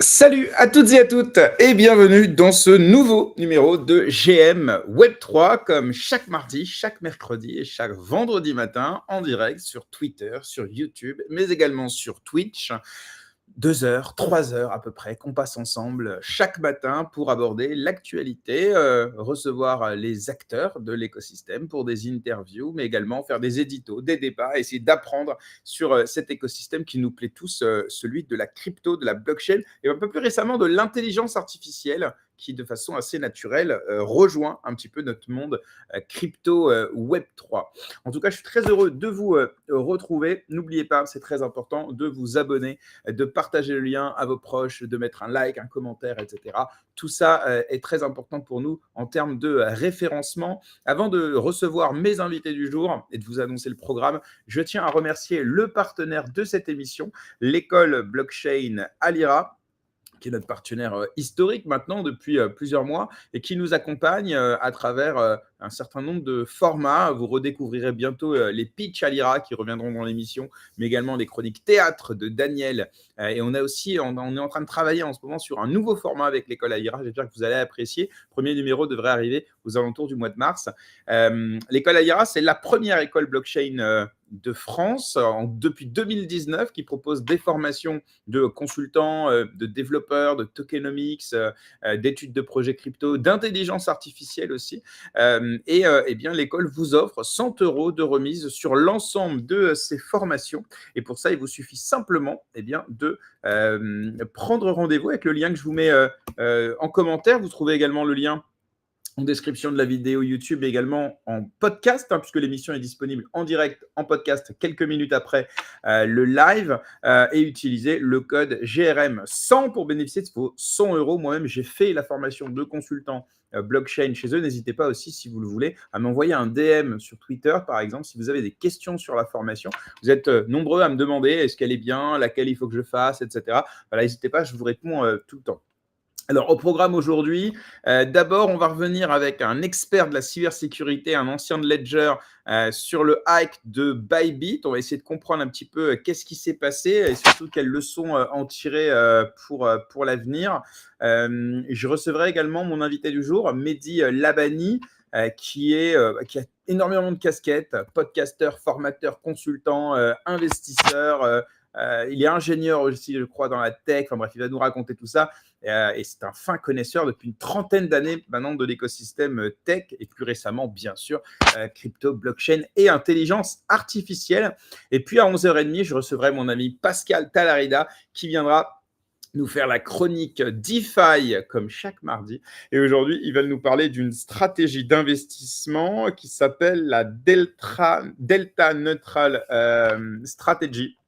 Salut à toutes et à toutes et bienvenue dans ce nouveau numéro de GM Web3 comme chaque mardi, chaque mercredi et chaque vendredi matin en direct sur Twitter, sur YouTube, mais également sur Twitch. 2 heures, 3 heures à peu près qu'on passe ensemble chaque matin pour aborder l'actualité, recevoir les acteurs de l'écosystème pour des interviews, mais également faire des éditos, des débats, essayer d'apprendre sur cet écosystème qui nous plaît tous, celui de la crypto, de la blockchain et un peu plus récemment de l'intelligence artificielle qui, de façon assez naturelle, rejoint un petit peu notre monde crypto Web3. En tout cas, je suis très heureux de vous retrouver. N'oubliez pas, c'est très important de vous abonner, de partager le lien à vos proches, de mettre un like, un commentaire, etc. Tout ça est très important pour nous en termes de référencement. Avant de recevoir mes invités du jour et de vous annoncer le programme, je tiens à remercier le partenaire de cette émission, l'école blockchain Alira, qui est notre partenaire historique maintenant depuis plusieurs mois et qui nous accompagne à travers un certain nombre de formats. Vous redécouvrirez bientôt les pitchs à l'IRA qui reviendront dans l'émission, mais également les chroniques théâtre de Daniel. Et on est en train de travailler en ce moment sur un nouveau format avec l'école à l'IRA. J'espère que vous allez apprécier. Le premier numéro devrait arriver aux alentours du mois de mars. L'école à l'IRA, c'est la première école blockchain de France depuis 2019 qui propose des formations de consultants, de développeurs, de tokenomics, d'études de projets crypto, d'intelligence artificielle aussi. Eh bien, l'école vous offre 100 € de remise sur l'ensemble de ces formations. Et pour ça, il vous suffit simplement de prendre rendez-vous avec le lien que je vous mets en commentaire. Vous trouvez également le lien en description de la vidéo YouTube et également en podcast, puisque l'émission est disponible en direct, en podcast, quelques minutes après le live, et utiliser le code GRM100 pour bénéficier de vos 100 €. Moi-même, j'ai fait la formation de consultant blockchain chez eux. N'hésitez pas aussi, si vous le voulez, à m'envoyer un DM sur Twitter, par exemple, si vous avez des questions sur la formation. Vous êtes nombreux à me demander est-ce qu'elle est bien, laquelle il faut que je fasse, etc. Voilà, n'hésitez pas, je vous réponds tout le temps. Alors, au programme aujourd'hui, d'abord, on va revenir avec un expert de la cybersécurité, un ancien de Ledger, sur le hack de Bybit. On va essayer de comprendre un petit peu qu'est-ce qui s'est passé et surtout quelles leçons en tirer pour l'avenir. Je recevrai également mon invité du jour, Mehdi Labani, qui a énormément de casquettes, podcasteur, formateur, consultant, investisseur. Il est ingénieur aussi, je crois, dans la tech. Enfin bref, il va nous raconter tout ça. Et c'est un fin connaisseur depuis une trentaine d'années maintenant de l'écosystème tech et plus récemment, bien sûr, crypto, blockchain et intelligence artificielle. Et puis à 11h30, je recevrai mon ami Pascal Talarida qui viendra nous faire la chronique DeFi comme chaque mardi. Et aujourd'hui, il va nous parler d'une stratégie d'investissement qui s'appelle la Delta Neutral Strategy.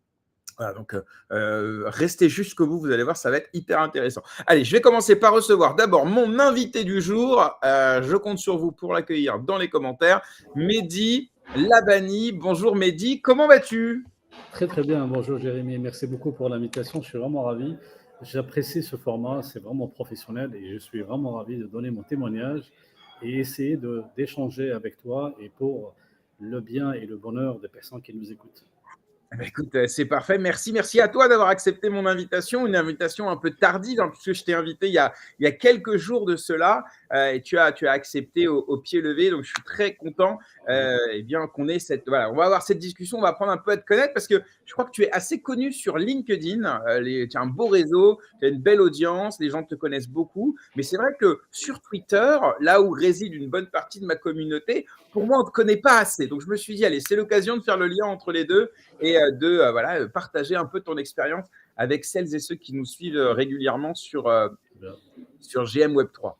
Voilà, donc restez jusqu'au bout, vous allez voir, ça va être hyper intéressant. Allez, je vais commencer par recevoir d'abord mon invité du jour. Je compte sur vous pour l'accueillir dans les commentaires. Mehdi Labani. Bonjour Mehdi, comment vas-tu ? Très très bien, bonjour Jérémy, merci beaucoup pour l'invitation, je suis vraiment ravi. J'apprécie ce format, c'est vraiment professionnel et je suis vraiment ravi de donner mon témoignage et essayer d'échanger avec toi et pour le bien et le bonheur des personnes qui nous écoutent. Écoute, c'est parfait. Merci à toi d'avoir accepté mon invitation, une invitation un peu tardive, puisque je t'ai invité il y a quelques jours de cela, et tu as accepté au pied levé, donc je suis très content qu'on ait voilà, on va avoir cette discussion, on va apprendre un peu à te connaître, parce que je crois que tu es assez connu sur LinkedIn, tu as un beau réseau, tu as une belle audience, les gens te connaissent beaucoup, mais c'est vrai que sur Twitter, là où réside une bonne partie de ma communauté, pour moi, on ne te connaît pas assez. Donc je me suis dit, allez, c'est l'occasion de faire le lien entre les deux et de partager un peu ton expérience avec celles et ceux qui nous suivent régulièrement sur GM Web3.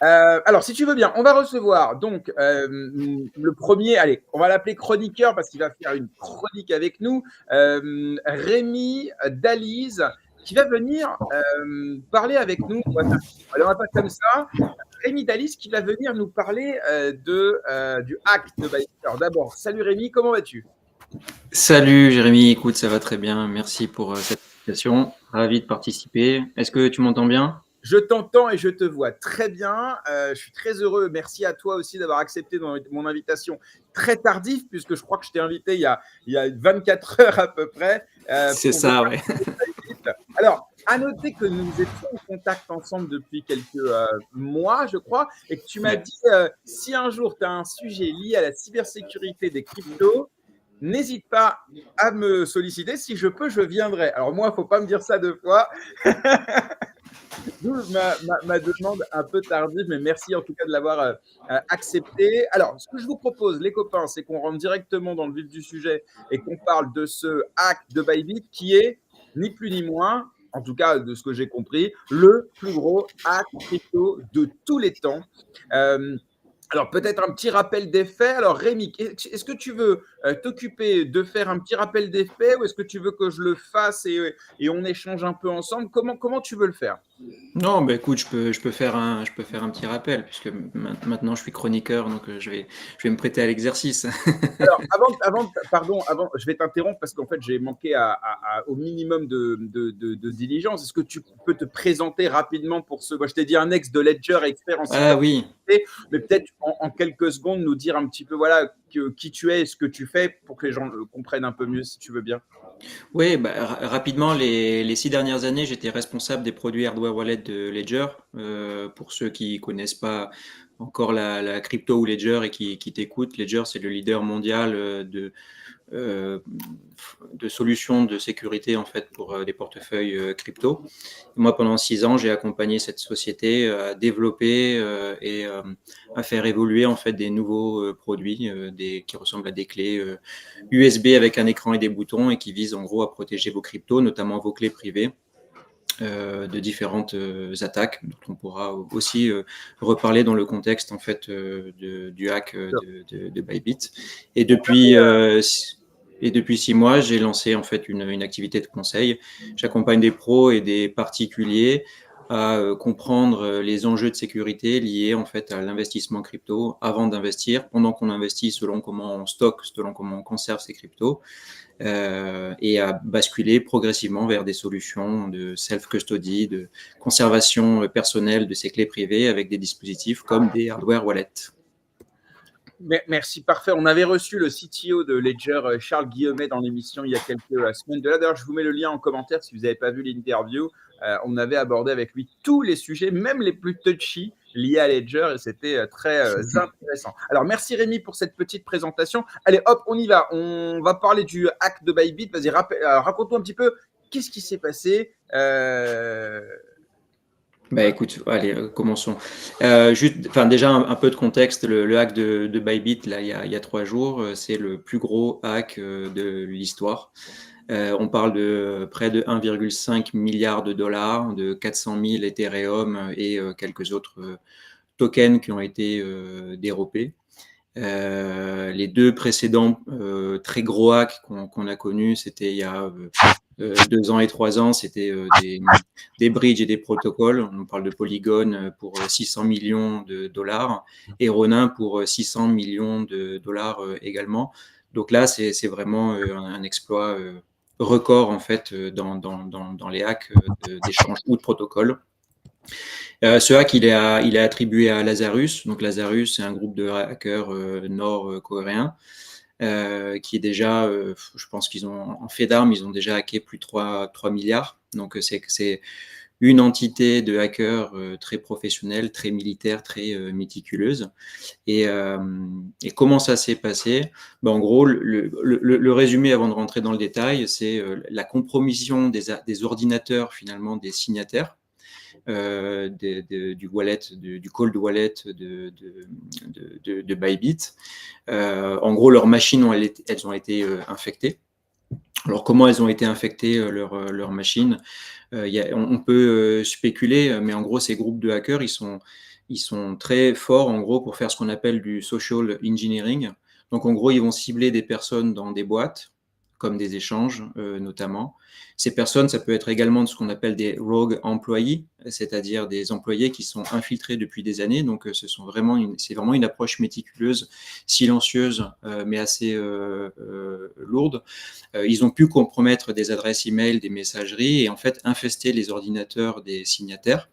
Alors, si tu veux bien, on va recevoir donc le premier, allez, on va l'appeler chroniqueur parce qu'il va faire une chronique avec nous, Rémi Dalize, qui va venir parler avec nous. On va faire comme ça. Rémi Dalize qui va venir nous parler du hack de Bybit. Alors d'abord, salut Rémi, comment vas-tu ? Salut Jérémy, écoute, ça va très bien. Merci pour cette invitation. Ravi de participer. Est-ce que tu m'entends bien ? Je t'entends et je te vois très bien. Je suis très heureux. Merci à toi aussi d'avoir accepté mon invitation très tardive, puisque je crois que je t'ai invité il y a 24 heures à peu près. C'est ça, ouais. Alors, À noter que nous étions en contact ensemble depuis quelques mois, je crois, et que tu m'as Ouais. dit si un jour tu as un sujet lié à la cybersécurité des cryptos, n'hésite pas à me solliciter. Si je peux, je viendrai. Alors moi, il ne faut pas me dire ça 2 fois. D'où ma demande un peu tardive, mais merci en tout cas de l'avoir accepté. Alors, ce que je vous propose, les copains, c'est qu'on rentre directement dans le vif du sujet et qu'on parle de ce hack de Bybit qui est ni plus ni moins, en tout cas de ce que j'ai compris, le plus gros hack crypto de tous les temps. Euh, alors, peut-être un petit rappel des faits. Alors, Rémi, est-ce que tu veux t'occuper de faire un petit rappel des faits ou est-ce que tu veux que je le fasse et on échange un peu ensemble? Comment tu veux le faire? Non, bah écoute, je peux faire un petit rappel, puisque maintenant je suis chroniqueur, donc je vais me prêter à l'exercice. Alors, pardon, je vais t'interrompre parce qu'en fait, j'ai manqué au minimum de diligence. Est-ce que tu peux te présenter rapidement pour ce. Moi, je t'ai dit un ex de Ledger expert en Ah oui, cybersécurité, mais peut-être en quelques secondes nous dire un petit peu voilà, qui tu es et ce que tu fais pour que les gens le comprennent un peu mieux, si tu veux bien. oui, bah, rapidement, les 6 dernières années, j'étais responsable des produits hardware wallet de Ledger. Pour ceux qui connaissent pas encore la crypto ou Ledger et qui t'écoutent, Ledger, c'est le leader mondial euh, de solutions de sécurité en fait pour des portefeuilles crypto. Moi, pendant 6 ans, j'ai accompagné cette société à développer et à faire évoluer en fait des nouveaux produits qui ressemblent à des clés USB avec un écran et des boutons et qui visent en gros à protéger vos cryptos, notamment vos clés privées. De différentes attaques dont on pourra aussi reparler dans le contexte en fait du hack de Bybit. Et depuis 6 mois, j'ai lancé en fait une activité de conseil. J'accompagne des pros et des particuliers à comprendre les enjeux de sécurité liés en fait à l'investissement crypto avant d'investir, pendant qu'on investit, selon comment on stocke, selon comment on conserve ses cryptos, et à basculer progressivement vers des solutions de self-custody, de conservation personnelle de ses clés privées avec des dispositifs comme des hardware wallets. Merci, parfait. On avait reçu le CTO de Ledger, Charles Guillemet, dans l'émission il y a quelques semaines de là. D'ailleurs, je vous mets le lien en commentaire si vous n'avez pas vu l'interview. On avait abordé avec lui tous les sujets, même les plus touchy, liés à Ledger, et c'était très intéressant. Alors, merci Rémi pour cette petite présentation. Allez, hop, on y va. On va parler du hack de Bybit. Vas-y, raconte-nous un petit peu qu'est-ce qui s'est passé. Bah écoute, allez, commençons. Déjà un peu de contexte. Le hack de Bybit, là, il y a 3 jours, c'est le plus gros hack de l'histoire. On parle de près de 1,5 milliard de dollars, de 400 000 Ethereum et quelques autres tokens qui ont été dérobés. Les 2 précédents très gros hacks qu'on a connus, c'était il y a 2 ans et 3 ans, c'était des bridges et des protocoles. On parle de Polygon pour 600 millions de dollars et Ronin pour 600 millions de dollars également. Donc là, c'est vraiment un exploit record en fait dans les hacks d'échange ou de protocoles. Ce hack, il est attribué à Lazarus. Donc Lazarus, c'est un groupe de hackers nord-coréens qui est déjà, je pense qu'ils ont, en fait d'armes, ils ont déjà hacké plus de 3 milliards. Donc c'est une entité de hackers très professionnelle, très militaire, très méticuleuse. Et comment ça s'est passé? En gros, le résumé avant de rentrer dans le détail, c'est la compromission des ordinateurs finalement des signataires. Du wallet, du cold wallet de Bybit. En gros, leurs machines elles ont été infectées. Alors, comment elles ont été infectées, leurs machines? On peut spéculer, mais en gros, ces groupes de hackers, ils sont très forts, en gros, pour faire ce qu'on appelle du social engineering. Donc, en gros, ils vont cibler des personnes dans des boîtes, comme des échanges notamment. Ces personnes, ça peut être également ce qu'on appelle des rogue employees, c'est-à-dire des employés qui sont infiltrés depuis des années. Donc, c'est vraiment une approche méticuleuse, silencieuse, mais assez lourde. Ils ont pu compromettre des adresses email, des messageries et en fait infester les ordinateurs des signataires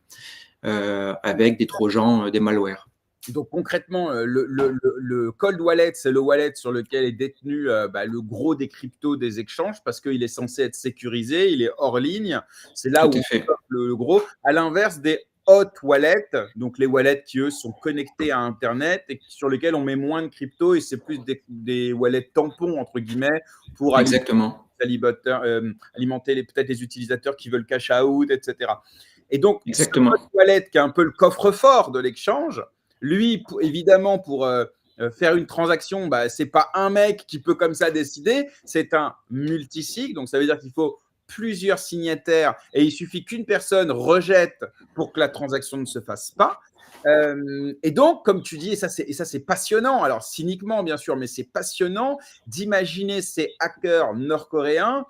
avec des trojans, des malwares. Donc concrètement, le cold wallet, c'est le wallet sur lequel est détenu le gros des cryptos des exchanges parce qu'il est censé être sécurisé, il est hors ligne. C'est là Tout où à on fait. stocke le gros. À l'inverse des hot wallets, donc les wallets qui, eux, sont connectés à Internet et sur lesquels on met moins de crypto et c'est plus des wallets tampons, entre guillemets, pour Exactement. alimenter peut-être les utilisateurs qui veulent cash out, etc. Et donc, ce Exactement. hot wallet, qui est un peu le coffre-fort de l'échange, lui, évidemment, pour faire une transaction, ce n'est pas un mec qui peut comme ça décider, c'est un multisig. Donc, ça veut dire qu'il faut plusieurs signataires et il suffit qu'une personne rejette pour que la transaction ne se fasse pas. Et donc, comme tu dis, et ça c'est passionnant, alors cyniquement bien sûr, mais c'est passionnant d'imaginer ces hackers nord-coréens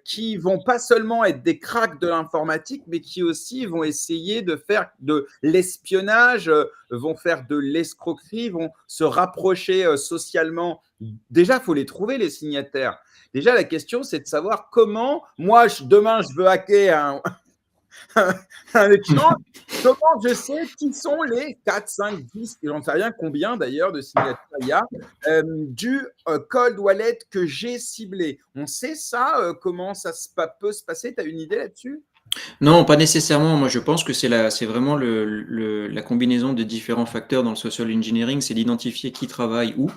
qui vont pas seulement être des cracks de l'informatique, mais qui aussi vont essayer de faire de l'espionnage, vont faire de l'escroquerie, vont se rapprocher socialement. Déjà, il faut les trouver, les signataires. Déjà, la question, c'est de savoir comment, moi, demain, je veux hacker un échange, comment je sais qui sont les 4, 5, 10, et j'en sais rien combien d'ailleurs de signataires il y a, du cold wallet que j'ai ciblé. On sait ça, comment ça peut se passer? Tu as une idée là-dessus? Non, pas nécessairement. Moi, je pense que c'est vraiment la combinaison de différents facteurs dans le social engineering, c'est d'identifier qui travaille où.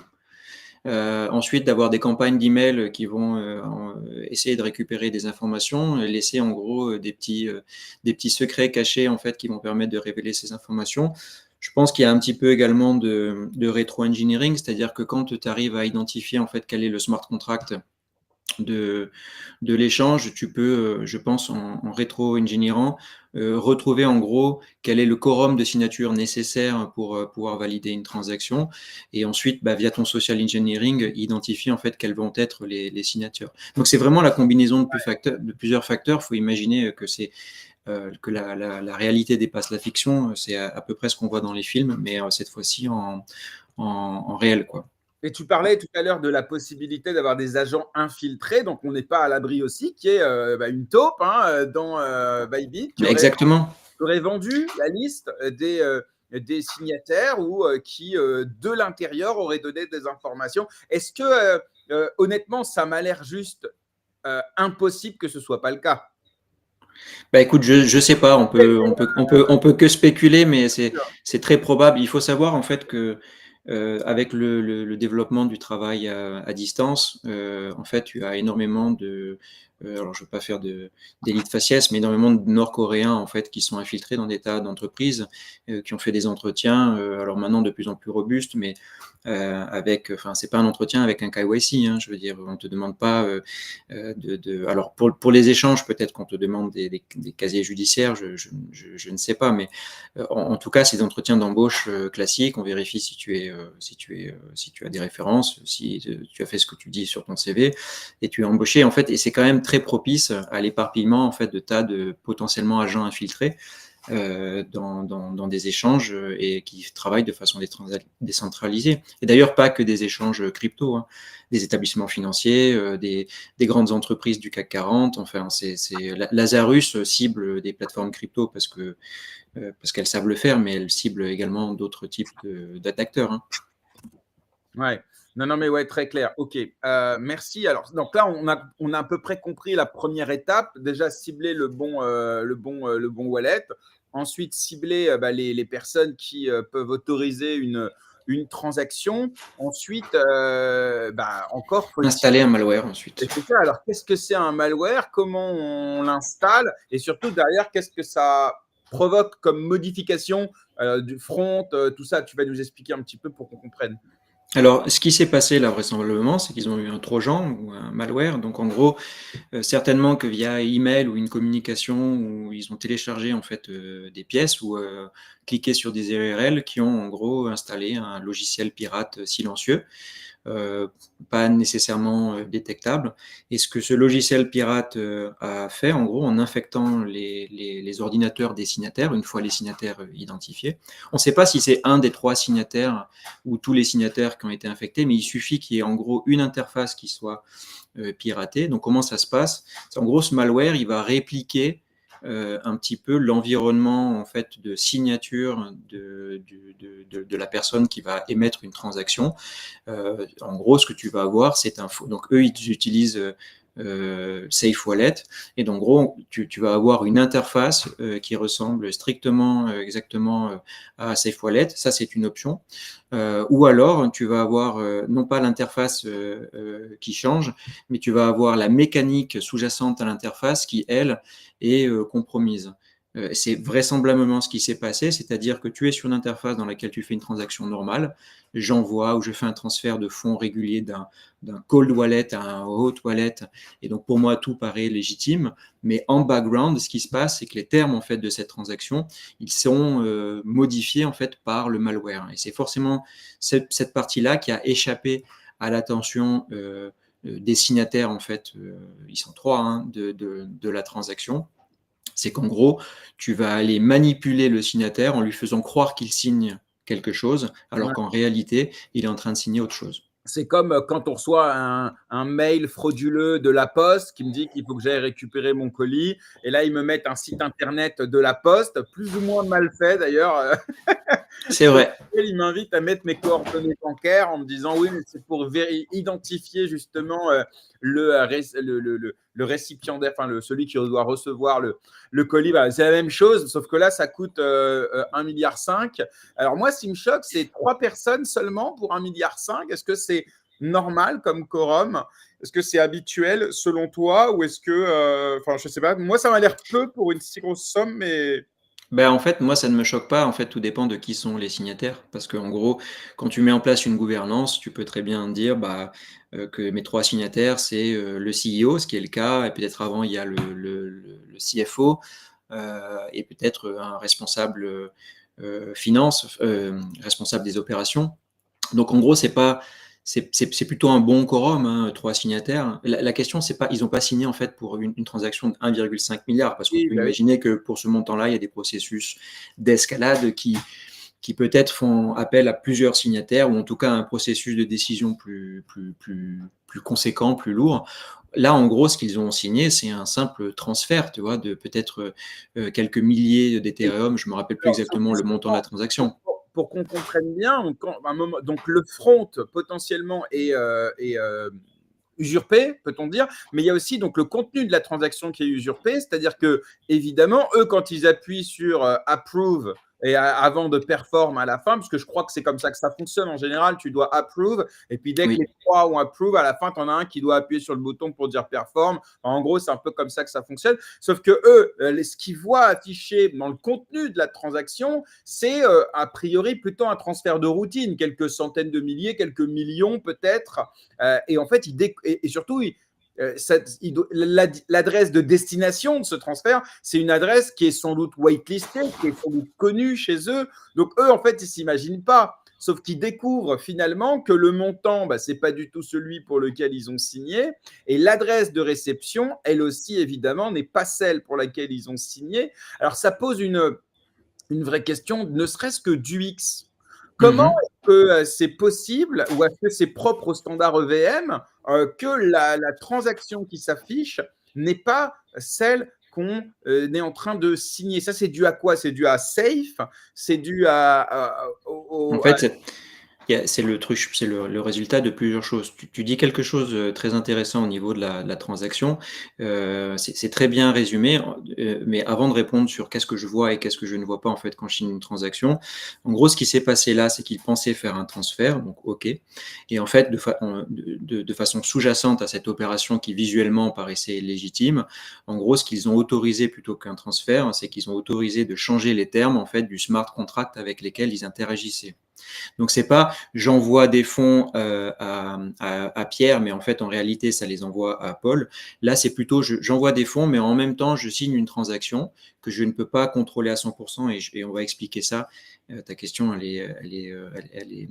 Ensuite, d'avoir des campagnes d'email qui vont essayer de récupérer des informations, laisser en gros des petits secrets cachés en fait qui vont permettre de révéler ces informations. Je pense qu'il y a un petit peu également de rétro-engineering, c'est-à-dire que quand tu arrives à identifier en fait quel est le smart contract de l'échange, tu peux, je pense, en rétro-engineerant, retrouver en gros quel est le quorum de signature nécessaire pour pouvoir valider une transaction, et ensuite, via ton social engineering, identifier en fait quelles vont être les signatures. Donc c'est vraiment la combinaison de plusieurs facteurs. Il faut imaginer que que la réalité dépasse la fiction. C'est à peu près ce qu'on voit dans les films, mais cette fois-ci en réel, quoi. Et tu parlais tout à l'heure de la possibilité d'avoir des agents infiltrés, donc on n'est pas à l'abri aussi, qui est une taupe dans Bybit, qui Exactement. aurait vendu la liste des signataires ou qui, de l'intérieur, auraient donné des informations. Est-ce que, honnêtement, ça m'a l'air juste impossible que ce ne soit pas le cas? Écoute, je sais pas, on peut que spéculer, mais c'est très probable. Il faut savoir en fait que avec le développement du travail à distance, en fait, tu as énormément alors je veux pas faire d'élite faciès, mais énormément de Nord-Coréens en fait qui sont infiltrés dans des tas d'entreprises, qui ont fait des entretiens, alors maintenant de plus en plus robustes, mais enfin, c'est pas un entretien avec un KYC, hein, je veux dire, on te demande pas alors pour les échanges, peut-être qu'on te demande des casiers judiciaires, je ne sais pas, mais en tout cas, c'est des entretiens d'embauche classiques. On vérifie si tu as des références, si tu as fait ce que tu dis sur ton CV, et tu es embauché en fait. Et c'est quand même très propice à l'éparpillement en fait de tas de potentiellement agents infiltrés dans des échanges et qui travaillent de façon décentralisée. Et d'ailleurs, pas que des échanges crypto, hein, des établissements financiers, des grandes entreprises du CAC 40. Enfin, Lazarus cible des plateformes crypto parce qu'elles savent le faire, mais elles ciblent également d'autres types d'acteurs. Hein. Ouais. Non, mais ouais, très clair. Ok, merci. Alors, donc là, on a à peu près compris la première étape. Déjà, cibler le bon wallet. Ensuite, cibler les personnes qui peuvent autoriser une transaction. Ensuite, encore faut-il Installer un malware ensuite. c'est ça. Alors, qu'est-ce que c'est un malware? Comment on l'installe? Et surtout, derrière, qu'est-ce que ça provoque comme modification du front, tout ça? Tu vas nous expliquer un petit peu pour qu'on comprenne. Alors, ce qui s'est passé là vraisemblablement, c'est qu'ils ont eu un trojan ou un malware. Donc, en gros, certainement que via email ou une communication où ils ont téléchargé en fait des pièces ou cliqué sur des URL qui ont en gros installé un logiciel pirate silencieux. Pas nécessairement détectable. Et ce que ce logiciel pirate a fait, en gros, en infectant les ordinateurs des signataires, une fois les signataires identifiés, on ne sait pas si c'est un des 3 signataires ou tous les signataires qui ont été infectés, mais il suffit qu'il y ait en gros une interface qui soit piratée. Donc comment ça se passe? En gros, ce malware, il va répliquer un petit peu l'environnement en fait de signature de la personne qui va émettre une transaction. En gros, ce que tu vas avoir, c'est donc eux, ils utilisent Safe Wallet, et donc en gros, tu vas avoir une interface qui ressemble strictement, exactement à Safe Wallet. Ça, c'est une option. Ou alors, tu vas avoir non pas l'interface qui change, mais tu vas avoir la mécanique sous-jacente à l'interface qui, elle, est compromise. C'est vraisemblablement ce qui s'est passé, c'est-à-dire que tu es sur une interface dans laquelle tu fais une transaction normale, j'envoie ou je fais un transfert de fonds régulier d'un cold wallet à un hot wallet, et donc pour moi tout paraît légitime, mais en background, ce qui se passe, c'est que les termes en fait de cette transaction, ils sont modifiés en fait par le malware, et c'est forcément cette partie-là qui a échappé à l'attention des signataires, en fait, ils sont 3 hein, de la transaction. C'est qu'en gros, tu vas aller manipuler le signataire en lui faisant croire qu'il signe quelque chose, alors qu'en réalité, il est en train de signer autre chose. C'est comme quand on reçoit un mail frauduleux de la Poste qui me dit qu'il faut que j'aille récupérer mon colis. Et là, ils me mettent un site internet de la Poste, plus ou moins mal fait d'ailleurs. C'est vrai. Ils m'invitent à mettre mes coordonnées bancaires en me disant oui, mais c'est pour identifier justement le récipiendaire, enfin celui qui doit recevoir le colis. Bah, c'est la même chose, sauf que là, ça coûte 1,5 milliard. Alors moi, ce qui me choque, c'est 3 personnes seulement pour 1,5 milliard. Est-ce que c'est normal comme quorum? Est-ce que c'est habituel selon toi? Ou est-ce que, enfin, je sais pas, moi, ça m'a l'air peu pour une si grosse somme, mais... Ben, en fait, moi, ça ne me choque pas. En fait, tout dépend de qui sont les signataires. Parce qu'en gros, quand tu mets en place une gouvernance, tu peux très bien dire que mes 3 signataires, c'est le CEO, ce qui est le cas, et peut-être avant, il y a le CFO, et peut-être un responsable finance, responsable des opérations. Donc, en gros, c'est plutôt un bon quorum, hein, 3 signataires. La question, c'est pas, ils n'ont pas signé en fait pour une transaction de 1,5 milliard, parce qu'on peut imaginer que pour ce montant-là, il y a des processus d'escalade qui peut-être font appel à plusieurs signataires, ou en tout cas un processus de décision plus conséquent, plus lourd. Là, en gros, ce qu'ils ont signé, c'est un simple transfert, tu vois, de peut-être quelques milliers d'Ethereum. Je me rappelle plus exactement le montant de la transaction. Pour qu'on comprenne bien, donc le front potentiellement est usurpé, peut-on dire, mais il y a aussi donc le contenu de la transaction qui est usurpé, c'est-à-dire que évidemment, eux, quand ils appuient sur approve et avant de perform à la fin, parce que je crois que c'est comme ça que ça fonctionne en général, tu dois approve, et puis dès que les 3 ont approve, à la fin, tu en as un qui doit appuyer sur le bouton pour dire perform. En gros, c'est un peu comme ça que ça fonctionne, sauf que eux, ce qu'ils voient affiché dans le contenu de la transaction, c'est a priori plutôt un transfert de routine, quelques centaines de milliers, quelques millions peut-être, et en fait, et surtout, l'adresse de destination de ce transfert, c'est une adresse qui est sans doute whitelistée, qui est sans doute connue chez eux. Donc, eux, en fait, ils ne s'imaginent pas. Sauf qu'ils découvrent finalement que le montant, ce n'est pas du tout celui pour lequel ils ont signé. Et l'adresse de réception, elle aussi, évidemment, n'est pas celle pour laquelle ils ont signé. Alors, ça pose une vraie question, ne serait-ce que d'UX. Comment est-ce que c'est possible, ou est-ce que c'est propre au standard EVM, que la transaction qui s'affiche n'est pas celle qu'on est en train de signer? Ça, c'est dû à quoi? C'est dû à Safe? C'est dû En fait, c'est le résultat de plusieurs choses. Tu dis quelque chose de très intéressant au niveau de la transaction. C'est très bien résumé, mais avant de répondre sur qu'est-ce que je vois et qu'est-ce que je ne vois pas en fait quand je signe une transaction, en gros, ce qui s'est passé là, c'est qu'ils pensaient faire un transfert, donc OK, et en fait, de façon sous-jacente à cette opération qui visuellement paraissait légitime, en gros, ce qu'ils ont autorisé plutôt qu'un transfert, c'est qu'ils ont autorisé de changer les termes en fait du smart contract avec lesquels ils interagissaient. Donc, c'est pas j'envoie des fonds à Pierre, mais en fait, en réalité, ça les envoie à Paul. Là, c'est plutôt j'envoie des fonds, mais en même temps, je signe une transaction que je ne peux pas contrôler à 100%, et on va expliquer ça. Ta question, elle est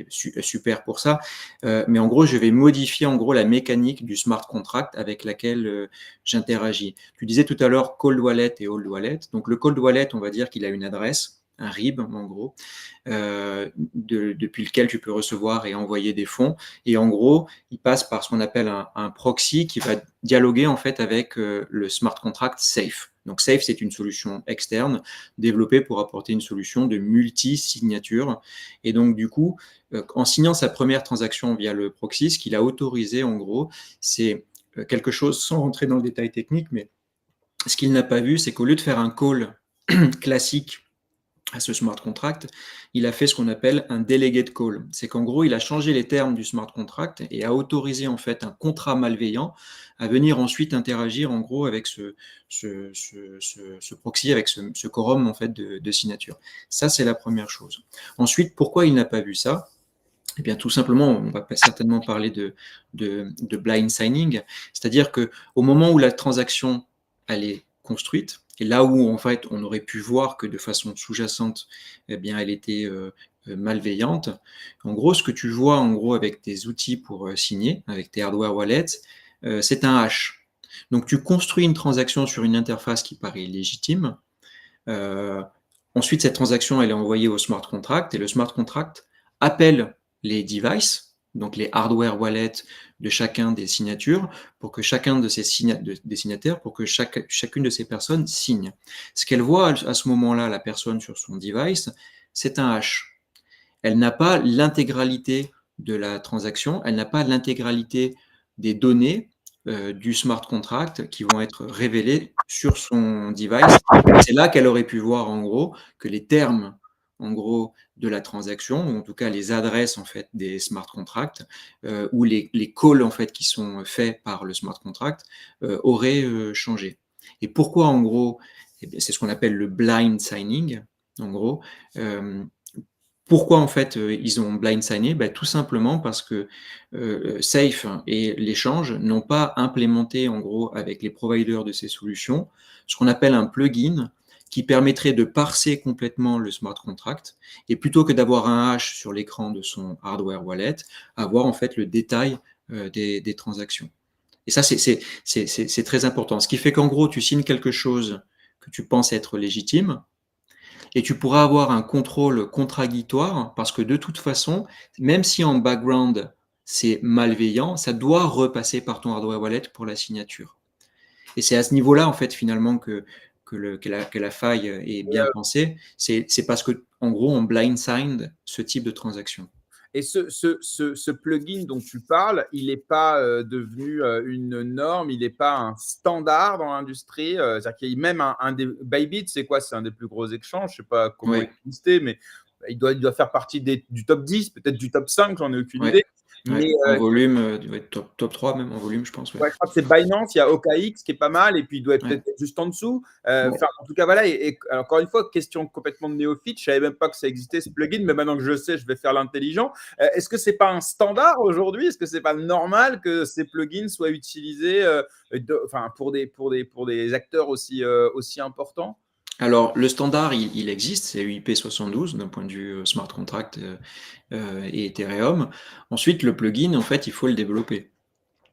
super pour ça. Mais en gros, je vais modifier en gros la mécanique du smart contract avec laquelle j'interagis. Tu disais tout à l'heure cold wallet et old wallet. Donc, le cold wallet, on va dire qu'il a une adresse, un RIB en gros, depuis lequel tu peux recevoir et envoyer des fonds. Et en gros, il passe par ce qu'on appelle un proxy qui va dialoguer en fait avec le smart contract Safe. Donc Safe, c'est une solution externe développée pour apporter une solution de multi-signature. Et donc du coup, en signant sa première transaction via le proxy, ce qu'il a autorisé en gros, c'est quelque chose, sans rentrer dans le détail technique, mais ce qu'il n'a pas vu, c'est qu'au lieu de faire un call classique à ce smart contract, il a fait ce qu'on appelle un delegate call. C'est qu'en gros, il a changé les termes du smart contract et a autorisé en fait un contrat malveillant à venir ensuite interagir en gros avec ce proxy, avec ce quorum en fait de signature. Ça, c'est la première chose. Ensuite, pourquoi il n'a pas vu ça ? Eh bien, tout simplement, on va certainement parler de blind signing, c'est-à-dire qu'au moment où la transaction elle est construite, et là où en fait on aurait pu voir que de façon sous-jacente, eh bien, elle était malveillante. En gros, ce que tu vois en gros avec tes outils pour signer, avec tes hardware wallets, c'est un hash. Donc, tu construis une transaction sur une interface qui paraît légitime. Ensuite, cette transaction elle est envoyée au smart contract et le smart contract appelle les devices, donc les hardware wallets de chacun des signatures, pour que chacun de ces des signataires, pour que chacune de ces personnes signe. Ce qu'elle voit à ce moment-là, la personne sur son device, c'est un hash. Elle n'a pas l'intégralité de la transaction, elle n'a pas l'intégralité des données du smart contract qui vont être révélées sur son device. C'est là qu'elle aurait pu voir en gros que les termes en gros de la transaction, ou en tout cas les adresses en fait des smart contracts ou les calls en fait qui sont faits par le smart contract auraient changé. Et pourquoi en gros, eh bien, c'est ce qu'on appelle le blind signing en gros. Pourquoi en fait ils ont blind signé? Tout simplement parce que Safe et l'échange n'ont pas implémenté en gros avec les providers de ces solutions ce qu'on appelle un plugin qui permettrait de parser complètement le smart contract et plutôt que d'avoir un hash sur l'écran de son hardware wallet, avoir en fait le détail des transactions. Et ça c'est très important. Ce qui fait qu'en gros tu signes quelque chose que tu penses être légitime, et tu pourras avoir un contrôle contradictoire parce que de toute façon, même si en background c'est malveillant, ça doit repasser par ton hardware wallet pour la signature. Et c'est à ce niveau-là, en fait, finalement, que la faille est bien pensée. C'est parce que, en gros, on blindside ce type de transaction. Et ce plugin dont tu parles, il n'est pas devenu une norme, il n'est pas un standard dans l'industrie. C'est-à-dire qu'il y a même un des Bybit, c'est quoi? C'est un des plus gros échanges. Je ne sais pas comment il existait, mais il doit faire partie du top 10, peut-être du top 5, j'en ai aucune idée. Mais, en volume, il doit être top 3 même en volume, je pense. Ouais, je crois que c'est Binance, il y a OKX qui est pas mal, et puis il doit être peut-être juste en dessous. En tout cas, voilà. Et encore une fois, question complètement de néophyte, je ne savais même pas que ça existait ce plugin, mais maintenant que je sais, je vais faire l'intelligent. Est-ce que ce n'est pas un standard aujourd'hui? Est-ce que ce n'est pas normal que ces plugins soient utilisés pour des acteurs aussi importants? Alors, le standard, il existe, c'est UIP72 d'un point de vue smart contract et Ethereum. Ensuite, le plugin, en fait, il faut le développer.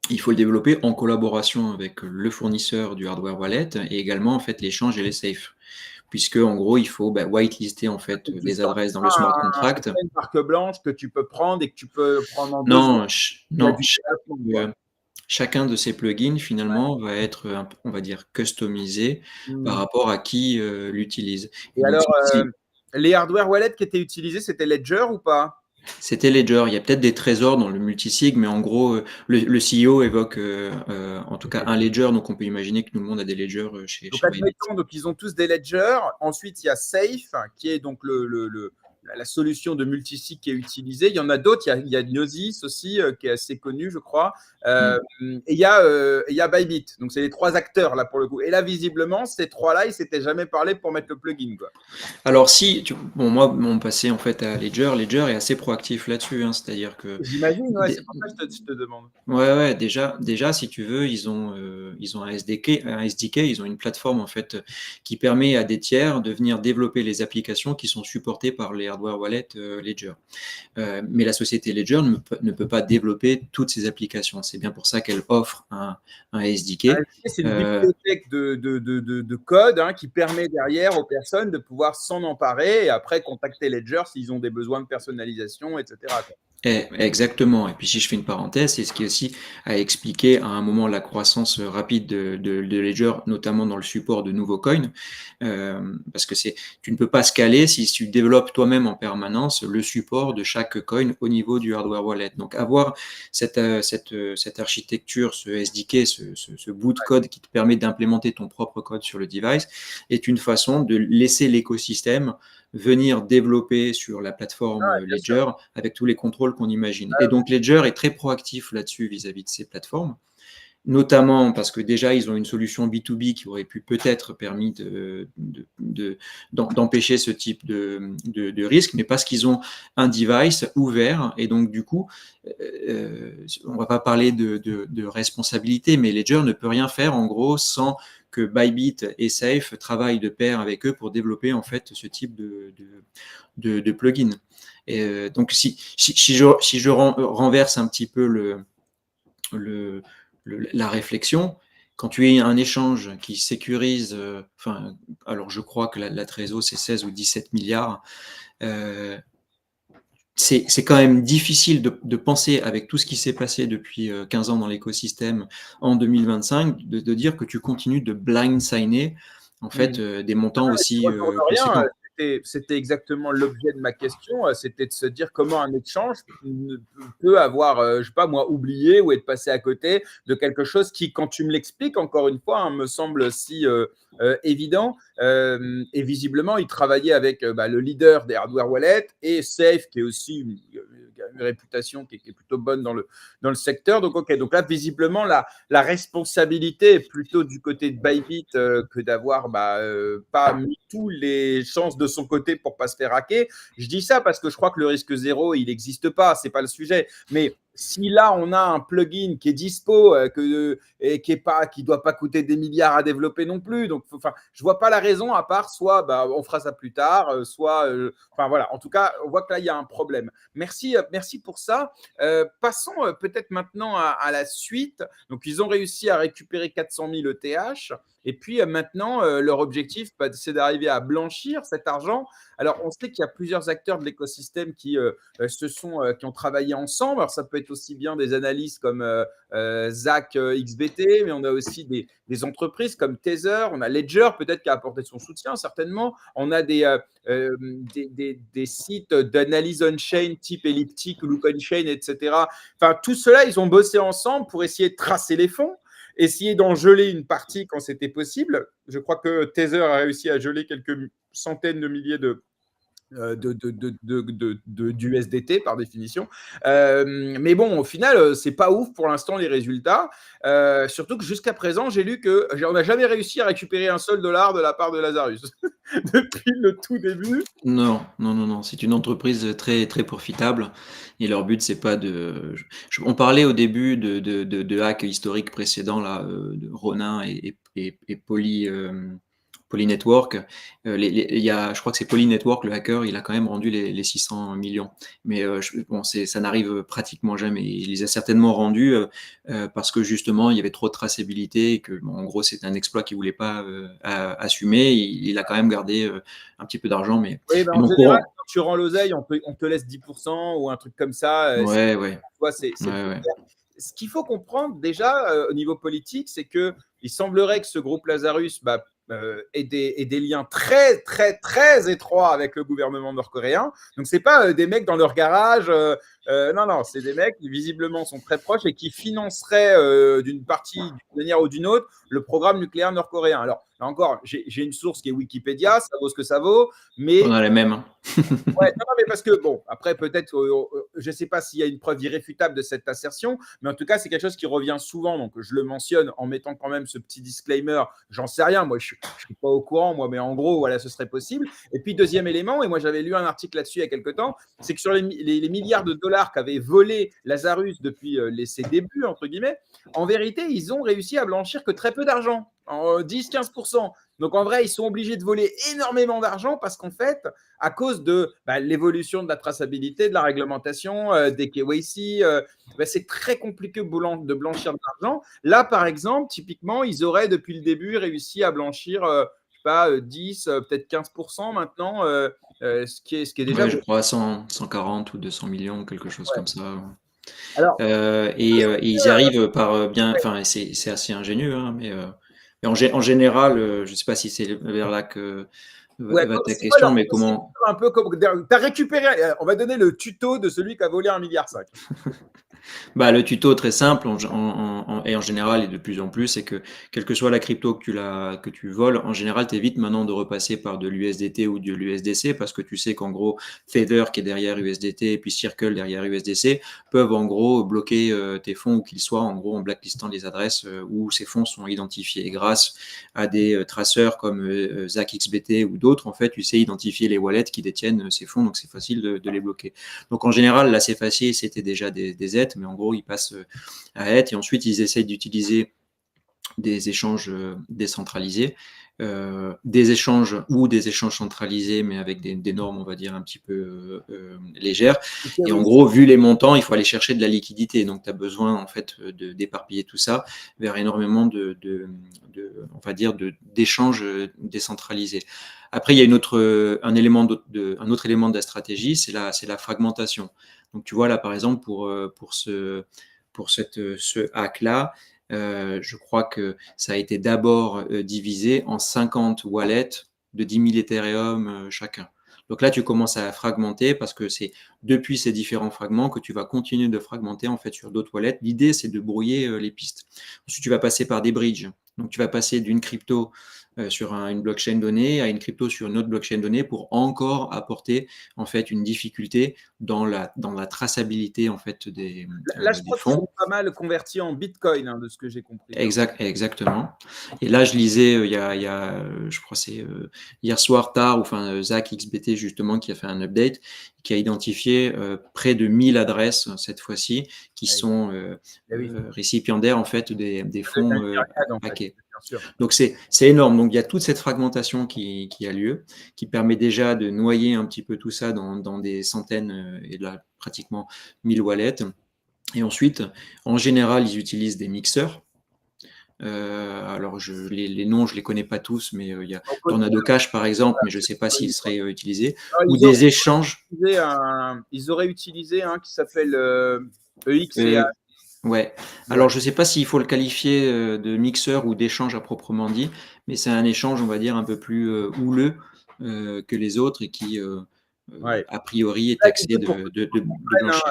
Il faut le développer en collaboration avec le fournisseur du hardware wallet et également en fait l'échange et les safes. Puisque en gros, il faut whitelister en fait les adresses dans le smart contract. Une marque blanche que tu peux prendre et que tu peux prendre en non, chacun de ces plugins finalement va être, on va dire, customisé par rapport à qui l'utilise. Et alors, les hardware wallets qui étaient utilisés, c'était Ledger ou pas? C'était Ledger. Il y a peut-être des trésors dans le multisig, mais en gros, le CEO évoque en tout cas un Ledger, donc on peut imaginer que tout le monde a des ledgers chez Bybit. Donc, ils ont tous des ledgers. Ensuite, il y a Safe, qui est donc la solution de multisig qui est utilisée. Il y en a d'autres. Il y a Gnosis aussi, qui est assez connu, je crois. Et il y a Bybit. Donc, c'est les trois acteurs, là, pour le coup. Et là, visiblement, ces trois-là, ils ne s'étaient jamais parlé pour mettre le plugin, quoi. Alors, moi, mon passé, en fait, à Ledger est assez proactif là-dessus. C'est-à-dire que… J'imagine, c'est pour ça que je te demande. Ouais, déjà, si tu veux, ils ont un SDK, ils ont une plateforme, en fait, qui permet à des tiers de venir développer les applications qui sont supportées par les hardware wallets Ledger. Mais la société Ledger ne peut pas développer toutes ces applications. C'est bien pour ça qu'elle offre un SDK. C'est une bibliothèque de code qui permet derrière aux personnes de pouvoir s'en emparer et après contacter Ledger s'ils ont des besoins de personnalisation, etc. Exactement. Et puis si je fais une parenthèse, c'est ce qui aussi a expliqué à un moment la croissance rapide de Ledger, notamment dans le support de nouveaux coins, parce que tu ne peux pas scaler si tu développes toi-même en permanence le support de chaque coin au niveau du hardware wallet. Donc avoir cette architecture, ce SDK, ce bout de code qui te permet d'implémenter ton propre code sur le device est une façon de laisser l'écosystème venir développer sur la plateforme Ledger avec tous les contrôles qu'on imagine. Et donc Ledger est très proactif là-dessus vis-à-vis de ces plateformes, notamment parce que déjà ils ont une solution B2B qui aurait pu peut-être permis d'empêcher ce type de risque, mais parce qu'ils ont un device ouvert. Et donc du coup, on va pas parler de responsabilité, mais Ledger ne peut rien faire en gros sans que Bybit et Safe travaillent de pair avec eux pour développer en fait ce type de plugin. Et donc si je renverse un petit peu la réflexion, quand tu as un échange qui sécurise, alors je crois que la trésor c'est 16 ou 17 milliards, c'est quand même difficile de penser, avec tout ce qui s'est passé depuis 15 ans dans l'écosystème en 2025, de dire que tu continues de blind signer en fait des montants aussi conséquents. C'était exactement l'objet de ma question, c'était de se dire comment un échange peut avoir, je sais pas moi, oublié ou être passé à côté de quelque chose qui, quand tu me l'expliques, encore une fois, me semble si évident. Et visiblement, il travaillait avec le leader des hardware wallets et Safe, qui est aussi une réputation qui est plutôt bonne dans le secteur. Donc, ok. Donc là, visiblement, la responsabilité est plutôt du côté de Bybit que d'avoir pas mis toutes les chances de son côté pour pas se faire hacker. Je dis ça parce que je crois que le risque zéro, il n'existe pas, c'est pas le sujet. Mais si là on a un plugin qui est dispo et qui doit pas coûter des milliards à développer non plus, donc je vois pas la raison à part soit on fera ça plus tard, soit voilà. En tout cas, on voit que là il y a un problème. Merci pour ça. Passons peut-être maintenant à la suite. Donc ils ont réussi à récupérer 400 000 ETH. Et puis maintenant, leur objectif, c'est d'arriver à blanchir cet argent. Alors, on sait qu'il y a plusieurs acteurs de l'écosystème qui ont travaillé ensemble. Alors, ça peut être aussi bien des analystes comme Zach XBT, mais on a aussi des entreprises comme Tether, on a Ledger peut-être qui a apporté son soutien, certainement. On a des sites d'analyse on-chain type Elliptic, Look on-chain, etc. Enfin, tout cela, ils ont bossé ensemble pour essayer de tracer les fonds, essayer d'en geler une partie quand c'était possible. Je crois que Tether a réussi à geler quelques centaines de milliers d'USDT par définition. Mais bon, au final, c'est pas ouf pour l'instant les résultats. Surtout que jusqu'à présent, j'ai lu qu'on n'a jamais réussi à récupérer un seul dollar de la part de Lazarus depuis le tout début. Non. C'est une entreprise très, très profitable et leur but, c'est pas de. On parlait au début de hacks historiques précédents, là, de Ronin et Polynetwork. Je crois que c'est Polynetwork, le hacker, il a quand même rendu les 600 millions. Mais ça n'arrive pratiquement jamais. Il les a certainement rendus parce que justement, il y avait trop de traçabilité et que, en gros, c'est un exploit qu'il ne voulait pas assumer. Il a quand même gardé un petit peu d'argent. Mais, oui, en général, quand tu rends l'oseille, on te laisse 10% ou un truc comme ça. Ouais. Ce qu'il faut comprendre déjà au niveau politique, c'est qu'il semblerait que ce groupe Lazarus ait des liens très, très, très étroits avec le gouvernement nord-coréen. Donc, ce n'est pas des mecs dans leur garage. Non, c'est des mecs qui visiblement sont très proches et qui financeraient d'une manière ou d'une autre, le programme nucléaire nord-coréen. Alors, là encore, j'ai une source qui est Wikipédia, ça vaut ce que ça vaut. Mais on a les mêmes. Ouais, non, mais parce que, bon, après, peut-être, je ne sais pas s'il y a une preuve irréfutable de cette assertion, mais en tout cas, c'est quelque chose qui revient souvent. Donc, je le mentionne en mettant quand même ce petit disclaimer. J'en sais rien, moi, je ne suis pas au courant, moi, mais en gros, voilà, ce serait possible. Et puis, deuxième élément, et moi, j'avais lu un article là-dessus il y a quelques temps, c'est que sur les milliards de dollars qu'avait volé Lazarus depuis ses débuts, entre guillemets, en vérité, ils ont réussi à blanchir que très peu d'argent, en 10-15%. Donc, en vrai, ils sont obligés de voler énormément d'argent parce qu'en fait, à cause de l'évolution de la traçabilité, de la réglementation, des KYC, c'est très compliqué de blanchir de l'argent. Là, par exemple, typiquement, ils auraient depuis le début réussi à blanchir, pas, 10, peut-être 15% maintenant, ce qui est déjà Ouais, je beaucoup. crois 140 ou 200 millions, quelque chose Ouais. comme ça. Alors, Et ils y arrivent par bien, enfin, c'est assez ingénieux, hein, mais en général, je ne sais pas si c'est vers là que ouais, va ta c'est quoi question, leur mais procédure comment. un peu comme tu as récupéré, on va donner le tuto de celui qui a volé 1,5 milliard. Bah, le tuto très simple et en général et de plus en plus, c'est que quelle que soit la crypto que tu voles, en général, tu évites maintenant de repasser par de l'USDT ou de l'USDC parce que tu sais qu'en gros, Tether qui est derrière USDT et puis Circle derrière USDC peuvent en gros bloquer tes fonds où qu'ils soient, en gros en blacklistant les adresses où ces fonds sont identifiés. Et grâce à des traceurs comme ZachXBT ou d'autres, en fait, tu sais identifier les wallets qui détiennent ces fonds, donc c'est facile de les bloquer. Donc en général, là c'est facile, c'était déjà des ETH, mais en gros ils passent à ETH et ensuite ils essayent d'utiliser des échanges décentralisés, des échanges ou des échanges centralisés, mais avec des normes, on va dire, un petit peu légères. Et en gros, vu les montants, il faut aller chercher de la liquidité. Donc, tu as besoin, en fait, d'éparpiller tout ça vers énormément on va dire, d'échanges décentralisés. Après, il y a un autre élément de la stratégie, c'est la fragmentation. Donc, tu vois, là, par exemple, pour ce hack-là, je crois que ça a été d'abord divisé en 50 wallets de 10 000 Ethereum chacun. Donc là, tu commences à fragmenter parce que c'est depuis ces différents fragments que tu vas continuer de fragmenter en fait sur d'autres wallets. L'idée, c'est de brouiller les pistes. Ensuite, tu vas passer par des bridges. Donc, tu vas passer d'une crypto sur une blockchain donnée à une crypto sur une autre blockchain donnée pour encore apporter en fait une difficulté dans la traçabilité en fait des Là, je crois qu'ils fonds. ont pas mal converti en Bitcoin, hein, de ce que j'ai compris. Exactement. Et là, je lisais, je crois que c'est hier soir tard, ou enfin Zach XBT justement qui a fait un update, qui a identifié près de 1000 adresses cette fois-ci qui Oui. sont Oui. récipiendaires en fait des fonds hackés. Bien sûr. Donc c'est énorme. Donc il y a toute cette fragmentation qui a lieu, qui permet déjà de noyer un petit peu tout ça dans des centaines et là pratiquement 1000 wallets. Et ensuite, en général, ils utilisent des mixeurs. Alors, les noms, je les connais pas tous, mais il y a Tornado Cash, par exemple, mais je ne sais pas s'ils seraient utilisés. Ou des échanges. Ils auraient utilisé un qui s'appelle EX et Ouais. Alors, je ne sais pas s'il faut le qualifier de mixeur ou d'échange à proprement dit, mais c'est un échange, on va dire, un peu plus houleux que les autres et qui, a priori, est taxé de blanchir.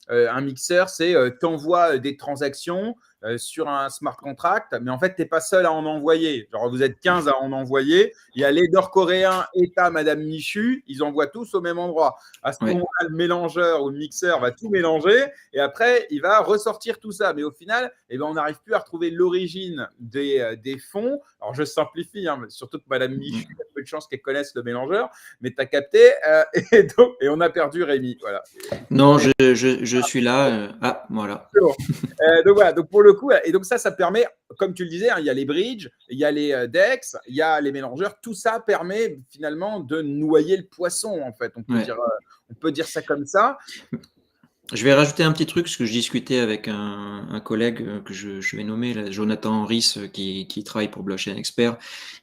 Un mixeur, c'est tu envoies des transactions sur un smart contract, mais en fait, tu n'es pas seul à en envoyer. Genre, vous êtes 15 à en envoyer. Il y a les Nord-Coréens, État, Madame Michu, ils envoient tous au même endroit. À ce moment-là, le mélangeur ou le mixeur va tout mélanger et après, il va ressortir tout ça. Mais au final, on n'arrive plus à retrouver l'origine des fonds. Alors, je simplifie, hein, surtout que Madame Michu, il y a peu de chances qu'elle connaisse le mélangeur, mais tu as capté. Et on a perdu Rémi. Voilà. Non, je suis là. Voilà. Donc voilà, donc pour le coup, et donc ça permet, comme tu le disais, hein, il y a les bridges, il y a les DEX, il y a les mélangeurs, tout ça permet finalement de noyer le poisson, en fait. On peut dire ça comme ça. Je vais rajouter un petit truc, parce que je discutais avec un collègue que je vais nommer, là, Jonathan Rhys, qui travaille pour Blockchain Expert,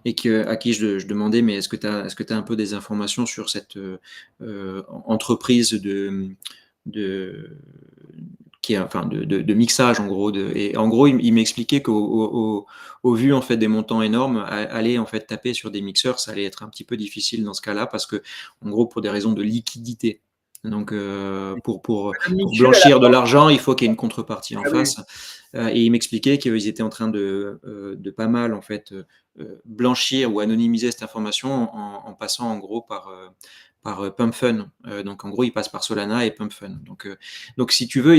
et à qui je demandais, mais est-ce que tu as un peu des informations sur cette entreprise qui est, enfin, de mixage, en gros. Et en gros, il m'expliquait qu'au vu en fait, des montants énormes, aller en fait, taper sur des mixeurs, ça allait être un petit peu difficile dans ce cas-là, parce que, en gros, pour des raisons de liquidité. Donc, pour blanchir de l'argent, il faut qu'il y ait une contrepartie en face. Et il m'expliquait qu'ils étaient en train de pas mal en fait blanchir ou anonymiser cette information en passant en gros par PumpFun. Donc, en gros, ils passent par Solana et PumpFun. Donc si tu veux,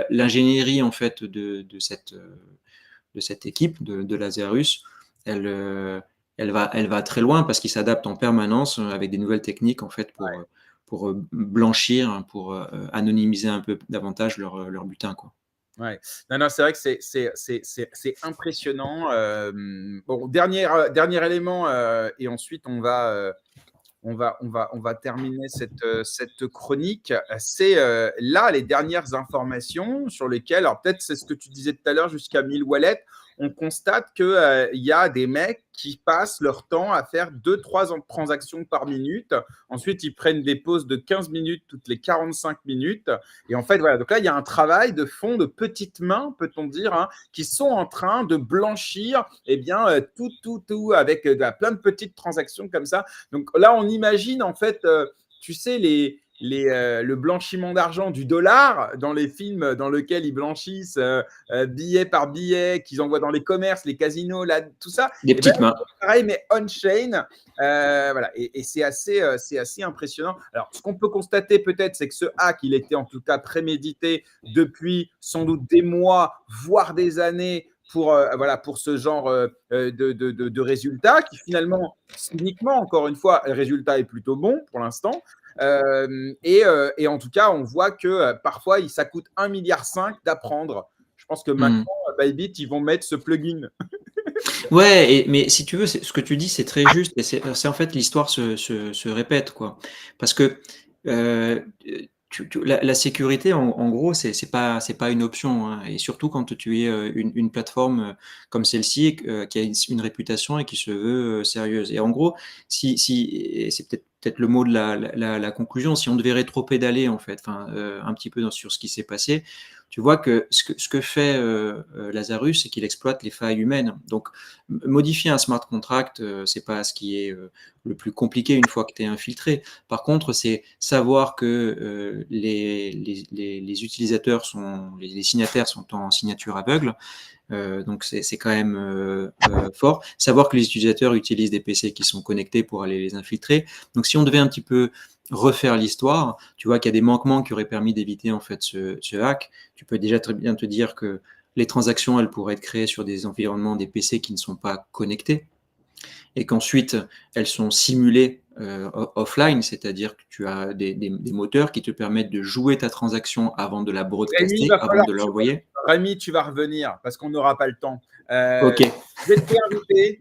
l'ingénierie en fait de cette équipe de Lazarus, elle va très loin parce qu'ils s'adaptent en permanence avec des nouvelles techniques en fait pour blanchir, pour anonymiser un peu davantage leur butin, quoi. Ouais. Non, c'est vrai que c'est impressionnant. Bon, dernier élément, et ensuite on va terminer cette chronique. C'est là les dernières informations sur lesquelles, alors peut-être c'est ce que tu disais tout à l'heure, jusqu'à 1000 wallets. on constate qu'il y a des mecs qui passent leur temps à faire 2-3 transactions par minute. Ensuite, ils prennent des pauses de 15 minutes toutes les 45 minutes. Et en fait, voilà. Donc là, il y a un travail de fond de petites mains, peut-on dire, hein, qui sont en train de blanchir tout avec plein de petites transactions comme ça. Donc là, on imagine en fait, tu sais, le blanchiment d'argent du dollar dans les films dans lesquels ils blanchissent billet par billet, qu'ils envoient dans les commerces, les casinos, là, tout ça. Des petites mains. Pareil, mais on-chain. Voilà. Et c'est assez impressionnant. Alors, ce qu'on peut constater peut-être, c'est que ce hack, il était en tout cas prémédité depuis sans doute des mois, voire des années, pour ce genre de résultats qui finalement, cyniquement, encore une fois, le résultat est plutôt bon pour l'instant. Et en tout cas, on voit que parfois, ça coûte 1,5 milliard d'apprendre. Je pense que maintenant, Bybit, ils vont mettre ce plugin. Ouais, mais si tu veux, ce que tu dis, c'est très juste. Et c'est en fait, l'histoire se répète, quoi. Parce que la sécurité, en gros, c'est pas une option, hein. Et surtout quand tu es une plateforme comme celle-ci qui a une réputation et qui se veut sérieuse. Et en gros, et c'est peut-être le mot de la conclusion, si on devait rétro-pédaler en fait, un petit peu sur ce qui s'est passé, tu vois que ce que fait Lazarus, c'est qu'il exploite les failles humaines. Donc, modifier un smart contract, c'est pas ce qui est le plus compliqué une fois que tu es infiltré. Par contre, c'est savoir que les utilisateurs les signataires sont en signature aveugle. Donc, c'est quand même fort. Savoir que les utilisateurs utilisent des PC qui sont connectés pour aller les infiltrer. Donc, si on devait un petit peu refaire l'histoire, tu vois qu'il y a des manquements qui auraient permis d'éviter en fait ce hack. Tu peux déjà très bien te dire que les transactions, elles pourraient être créées sur des environnements, des PC qui ne sont pas connectés, et qu'ensuite elles sont simulées offline, c'est-à-dire que tu as des moteurs qui te permettent de jouer ta transaction avant de la broadcaster, avant de l'envoyer. Rémi, tu vas revenir parce qu'on n'aura pas le temps. Ok. Je vais te réinviter,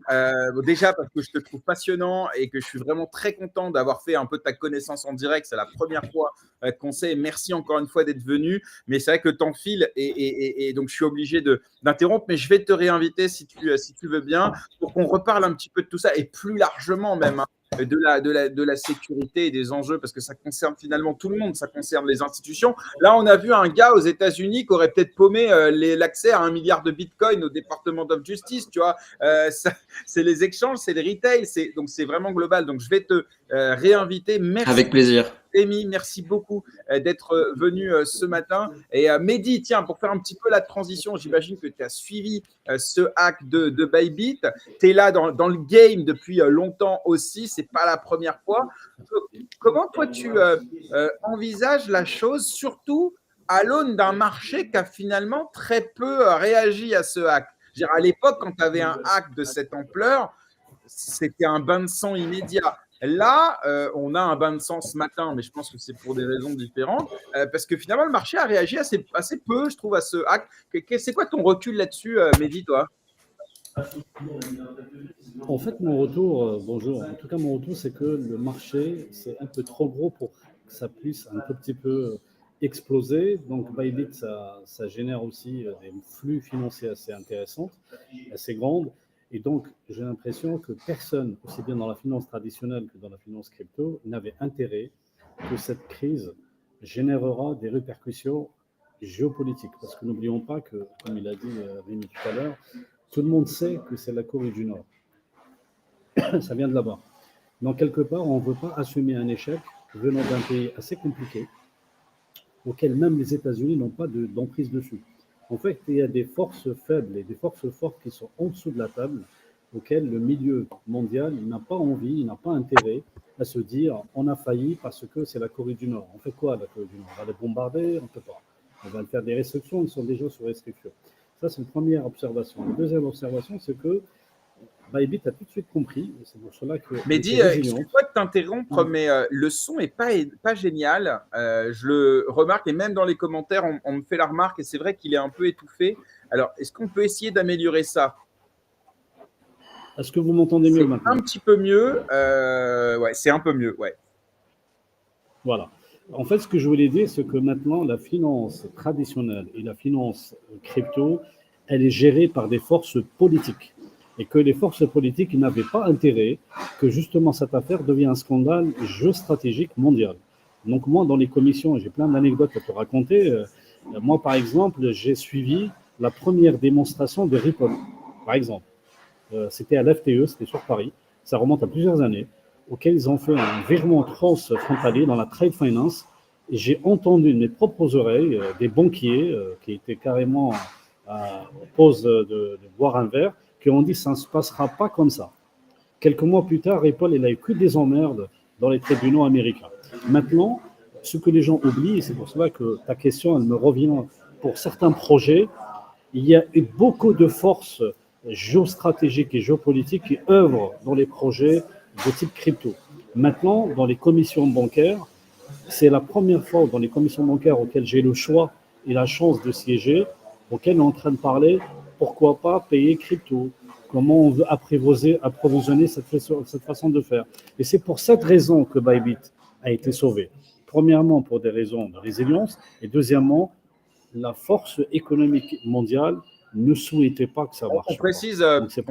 déjà parce que je te trouve passionnant et que je suis vraiment très content d'avoir fait un peu de ta connaissance en direct. C'est la première fois qu'on sait. Merci encore une fois d'être venu. Mais c'est vrai que le temps file et donc je suis obligé d'interrompre. Mais je vais te réinviter si tu veux bien pour qu'on reparle un petit peu de tout ça et plus largement même, hein, de la sécurité et des enjeux, parce que ça concerne finalement tout le monde, ça concerne les institutions. Là, on a vu un gars aux États-Unis qui aurait peut-être paumé l'accès à 1 milliard de bitcoin au Department of Justice, tu vois. C'est les échanges, c'est les retail, donc c'est vraiment global. Donc, je vais te réinviter. Merci. Avec plaisir. Rémi, merci beaucoup d'être venu ce matin. Et Mehdi, tiens, pour faire un petit peu la transition, j'imagine que tu as suivi ce hack de Bybit. Tu es là dans le game depuis longtemps aussi, c'est pas la première fois. Comment toi tu envisages la chose, surtout à l'aune d'un marché qui a finalement très peu réagi à ce hack? Je veux dire, à l'époque, quand tu avais un hack de cette ampleur, c'était un bain de sang immédiat. Là, on a un bain de sang ce matin, mais je pense que c'est pour des raisons différentes, parce que finalement, le marché a réagi assez peu, je trouve, à ce hack. C'est quoi ton recul là-dessus, Mehdi, toi? En fait, mon retour, bonjour. En tout cas, mon retour, c'est que le marché, c'est un peu trop gros pour que ça puisse un tout petit peu exploser. Donc, Bybit, ça génère aussi des flux financiers assez intéressants, assez grandes. Et donc, j'ai l'impression que personne, aussi bien dans la finance traditionnelle que dans la finance crypto, n'avait intérêt que cette crise générera des répercussions géopolitiques. Parce que n'oublions pas que, comme il a dit Rémi tout à l'heure, tout le monde sait que c'est la Corée du Nord. Ça vient de là-bas. Donc, quelque part, on ne veut pas assumer un échec venant d'un pays assez compliqué, auquel même les États-Unis n'ont pas d'emprise dessus. En fait, il y a des forces faibles et des forces fortes qui sont en dessous de la table, auxquelles le milieu mondial n'a pas envie, n'a pas intérêt à se dire on a failli parce que c'est la Corée du Nord. On fait quoi la Corée du Nord? On va les bombarder? On ne peut pas. On va faire des restrictions, ils sont déjà sous restriction. Ça, c'est une première observation. La deuxième observation, c'est que Bybit a tout de suite compris. C'est pour cela que. Mais dis, excuse-moi de t'interrompre, mais le son n'est pas génial. Je le remarque, et même dans les commentaires, on me fait la remarque, et c'est vrai qu'il est un peu étouffé. Alors, est-ce qu'on peut essayer d'améliorer ça? Est-ce que vous m'entendez mieux maintenant? Un petit peu mieux. Ouais, c'est un peu mieux, ouais. Voilà. En fait, ce que je voulais dire, c'est que maintenant, la finance traditionnelle et la finance crypto, elle est gérée par des forces politiques. Et que les forces politiques n'avaient pas intérêt que justement cette affaire devienne un scandale géostratégique mondial. Donc moi, dans les commissions, j'ai plein d'anecdotes à te raconter. Moi, par exemple, j'ai suivi la première démonstration de Ripple, par exemple. C'était à l'FTE, c'était sur Paris. Ça remonte à plusieurs années, auquel ils ont fait un virement transfrontalier dans la trade finance. Et j'ai entendu de mes propres oreilles des banquiers qui étaient carrément au pause de boire un verre, qui ont dit ça ne se passera pas comme ça. Quelques mois plus tard, Ripple, il a eu que des emmerdes dans les tribunaux américains. Maintenant, ce que les gens oublient, et c'est pour cela que ta question, elle me revient, pour certains projets, il y a eu beaucoup de forces géostratégiques et géopolitiques qui œuvrent dans les projets de type crypto. Maintenant, dans les commissions bancaires, c'est la première fois dans les commissions bancaires auxquelles j'ai le choix et la chance de siéger, auxquelles on est en train de parler, pourquoi pas payer crypto, comment on veut approvisionner cette façon de faire. Et c'est pour cette raison que Bybit a été sauvé. Premièrement, pour des raisons de résilience, et deuxièmement, la force économique mondiale ne souhaitait pas que ça marche. On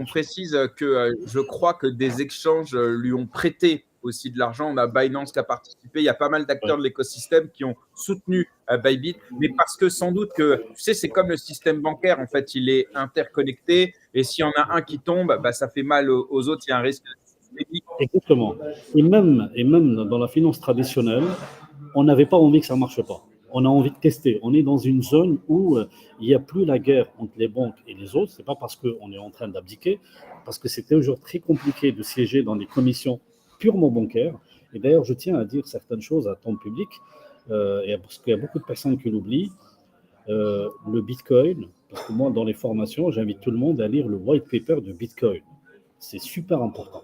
précise que je crois que des exchanges lui ont prêté aussi de l'argent. On a Binance qui a participé. Il y a pas mal d'acteurs de l'écosystème qui ont soutenu Bybit, mais parce que sans doute que, tu sais, c'est comme le système bancaire. En fait, il est interconnecté et s'il y en a un qui tombe, bah, ça fait mal aux autres. Il y a un risque systémique. Exactement. Et même dans la finance traditionnelle, on n'avait pas envie que ça ne marche pas. On a envie de tester. On est dans une zone où il n'y a plus la guerre entre les banques et les autres. Ce n'est pas parce qu'on est en train d'abdiquer, parce que c'était aujourd'hui très compliqué de siéger dans des commissions purement bancaires. Et d'ailleurs, je tiens à dire certaines choses à ton public, parce qu'il y a beaucoup de personnes qui l'oublient. Le Bitcoin, parce que moi, dans les formations, j'invite tout le monde à lire le white paper de Bitcoin. C'est super important.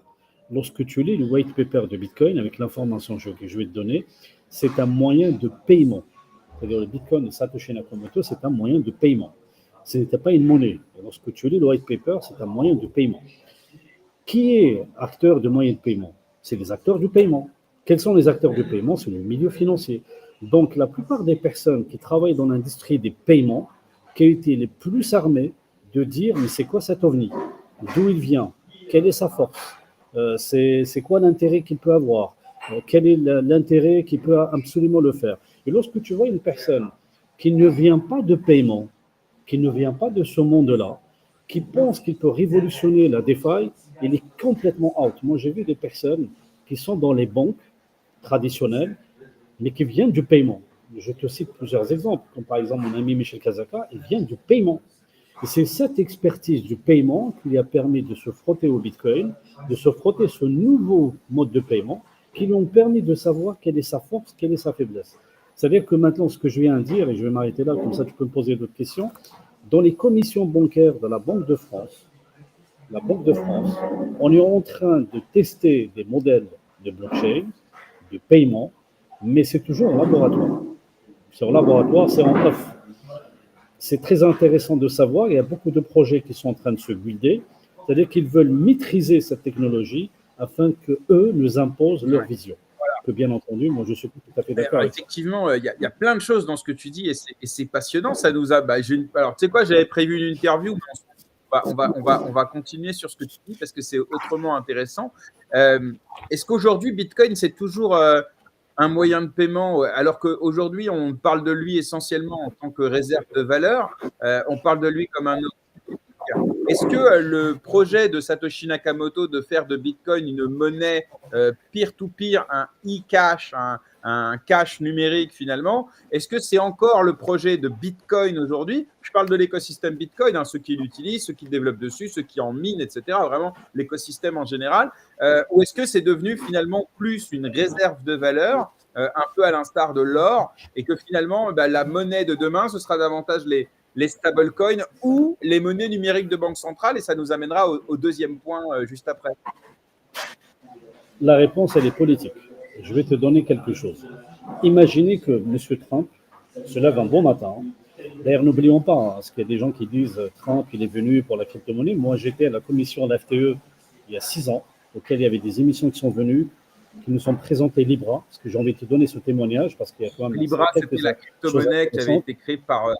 Lorsque tu lis le white paper de Bitcoin, avec l'information que je vais te donner, c'est un moyen de paiement. C'est-à-dire le Bitcoin de Satoshi Nakamoto, c'est un moyen de paiement. Ce n'était pas une monnaie. Et lorsque tu lis le white paper, c'est un moyen de paiement. Qui est acteur de moyens de paiement? C'est les acteurs du paiement. Quels sont les acteurs du paiement? C'est le milieu financier. Donc, la plupart des personnes qui travaillent dans l'industrie des paiements, qui ont été les plus armées de dire, mais c'est quoi cet ovni? D'où il vient? Quelle est sa force? C'est quoi l'intérêt qu'il peut avoir? Quel est l'intérêt qui peut absolument le faire? Et lorsque tu vois une personne qui ne vient pas de paiement, qui ne vient pas de ce monde-là, qui pense qu'il peut révolutionner la DeFi, il est complètement out. Moi, j'ai vu des personnes qui sont dans les banques traditionnelles, mais qui viennent du paiement. Je te cite plusieurs exemples, comme par exemple mon ami Michel Kazaka, il vient du paiement. Et c'est cette expertise du paiement qui lui a permis de se frotter au Bitcoin, de se frotter ce nouveau mode de paiement, qui lui ont permis de savoir quelle est sa force, quelle est sa faiblesse. C'est-à-dire que maintenant, ce que je viens de dire, et je vais m'arrêter là, comme ça tu peux me poser d'autres questions, dans les commissions bancaires de la Banque de France, on est en train de tester des modèles de blockchain, de paiement, mais c'est toujours en laboratoire. C'est en laboratoire, c'est en off. C'est très intéressant de savoir, il y a beaucoup de projets qui sont en train de se builder, c'est-à-dire qu'ils veulent maîtriser cette technologie afin qu'eux nous imposent leur vision. Que bien entendu, moi je suis tout à fait d'accord. Effectivement, il y a plein de choses dans ce que tu dis et c'est passionnant. Ça nous a. Alors, tu sais quoi, j'avais prévu une interview, mais on va continuer sur ce que tu dis parce que c'est autrement intéressant. Est-ce qu'aujourd'hui, Bitcoin, c'est toujours un moyen de paiement, alors qu'aujourd'hui, on parle de lui essentiellement en tant que réserve de valeur, on parle de lui comme un autre. Est-ce que le projet de Satoshi Nakamoto de faire de Bitcoin une monnaie peer-to-peer, un e-cash, un cash numérique finalement, est-ce que c'est encore le projet de Bitcoin aujourd'hui? Je parle de l'écosystème Bitcoin, hein, ceux qui l'utilisent, ceux qui développent dessus, ceux qui en minent, etc. Vraiment l'écosystème en général. Ou est-ce que c'est devenu finalement plus une réserve de valeur, un peu à l'instar de l'or, et que finalement la monnaie de demain, ce sera davantage les stablecoins ou les monnaies numériques de banque centrale, et ça nous amènera au deuxième point juste après. La réponse, elle est politique. Je vais te donner quelque chose. Imaginez que M. Trump se lève un bon matin. D'ailleurs, n'oublions pas, hein, parce qu'il y a des gens qui disent Trump, il est venu pour la crypto-monnaie. Moi, j'étais à la commission de la FTE il y a 6 ans, auquel il y avait des émissions qui sont venues, qui nous sont présentées Libra, parce que j'ai envie de te donner ce témoignage, parce qu'il y a quand même... Libra, c'était la crypto-monnaie qui avait été créée par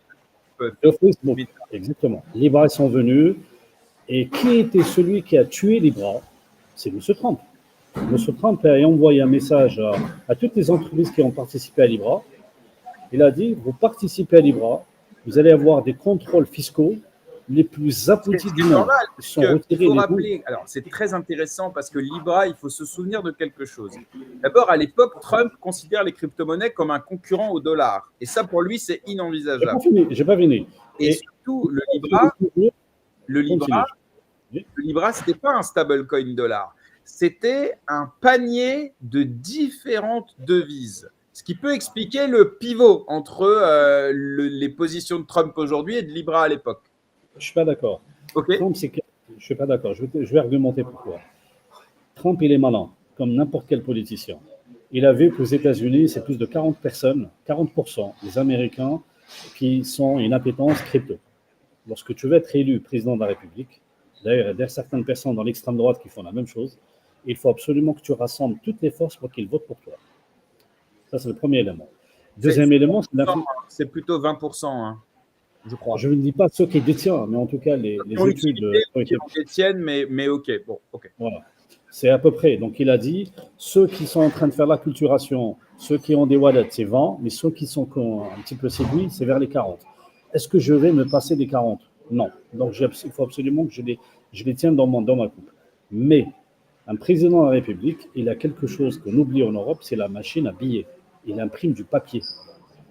de Facebook. Exactement. Libra, ils sont venus. Et qui était celui qui a tué Libra? C'est M. Trump. M. Trump a envoyé un message à toutes les entreprises qui ont participé à Libra. Il a dit, vous participez à Libra, vous allez avoir des contrôles fiscaux les plus aboutis du monde. Normal, Ils sont il retirés faut les rappeler, alors c'est très intéressant parce que Libra, il faut se souvenir de quelque chose. D'abord, à l'époque, Trump considère les crypto-monnaies comme un concurrent au dollar. Et ça, pour lui, c'est inenvisageable. J'ai pas fini. Et surtout, le Libra, ce n'était pas un stablecoin dollar. C'était un panier de différentes devises. Ce qui peut expliquer le pivot entre les positions de Trump aujourd'hui et de Libra à l'époque. Je suis pas d'accord. Okay. Trump, je suis pas d'accord. Je vais argumenter pourquoi. Trump, il est malin, comme n'importe quel politicien. Il a vu qu'aux États-Unis, c'est plus de 40% des Américains qui sont une appétence crypto. Lorsque tu veux être élu président de la République, d'ailleurs, il y a certaines personnes dans l'extrême droite qui font la même chose, il faut absolument que tu rassembles toutes les forces pour qu'ils votent pour toi. Ça, c'est le premier élément. Deuxième élément, c'est plutôt 20%. Hein. Je crois. Je ne dis pas ceux qui détiennent, mais en tout cas, les études qui en détiennent, mais OK. Bon, OK. Voilà. C'est à peu près. Donc, il a dit, ceux qui sont en train de faire l'acculturation, ceux qui ont des wallets, c'est 20, mais ceux qui sont un petit peu séduits, c'est vers les 40. Est-ce que je vais me passer des 40? Non. Donc, il faut absolument que je les tienne dans ma coupe. Mais un président de la République, il a quelque chose qu'on oublie en Europe, c'est la machine à billets. Il imprime du papier.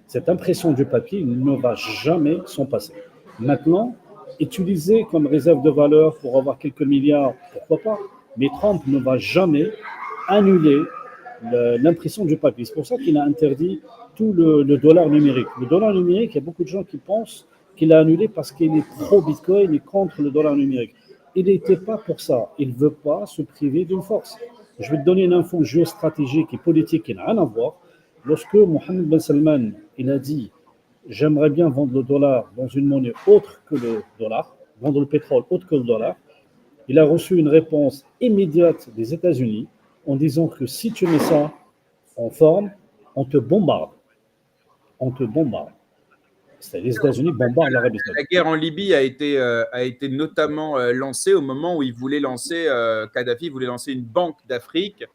Cette impression du papier ne va jamais s'en passer. Maintenant, utiliser comme réserve de valeur pour avoir quelques milliards, pourquoi pas? Mais Trump ne va jamais annuler l'impression du papier. C'est pour ça qu'il a interdit tout le dollar numérique. Le dollar numérique, il y a beaucoup de gens qui pensent qu'il a annulé parce qu'il est pro-Bitcoin et contre le dollar numérique. Il n'était pas pour ça. Il ne veut pas se priver d'une force. Je vais te donner une info géostratégique et politique qui n'a rien à voir. Lorsque Mohammed Ben Salman il a dit « J'aimerais bien vendre le dollar dans une monnaie autre que le dollar, vendre le pétrole autre que le dollar », il a reçu une réponse immédiate des États-Unis en disant que si tu mets ça en forme, on te bombarde. On te bombarde. Les États-Unis bombardent l'Arabie Saoudite. La guerre en Libye a été notamment lancée au moment où Kadhafi voulait lancer une banque d'Afrique.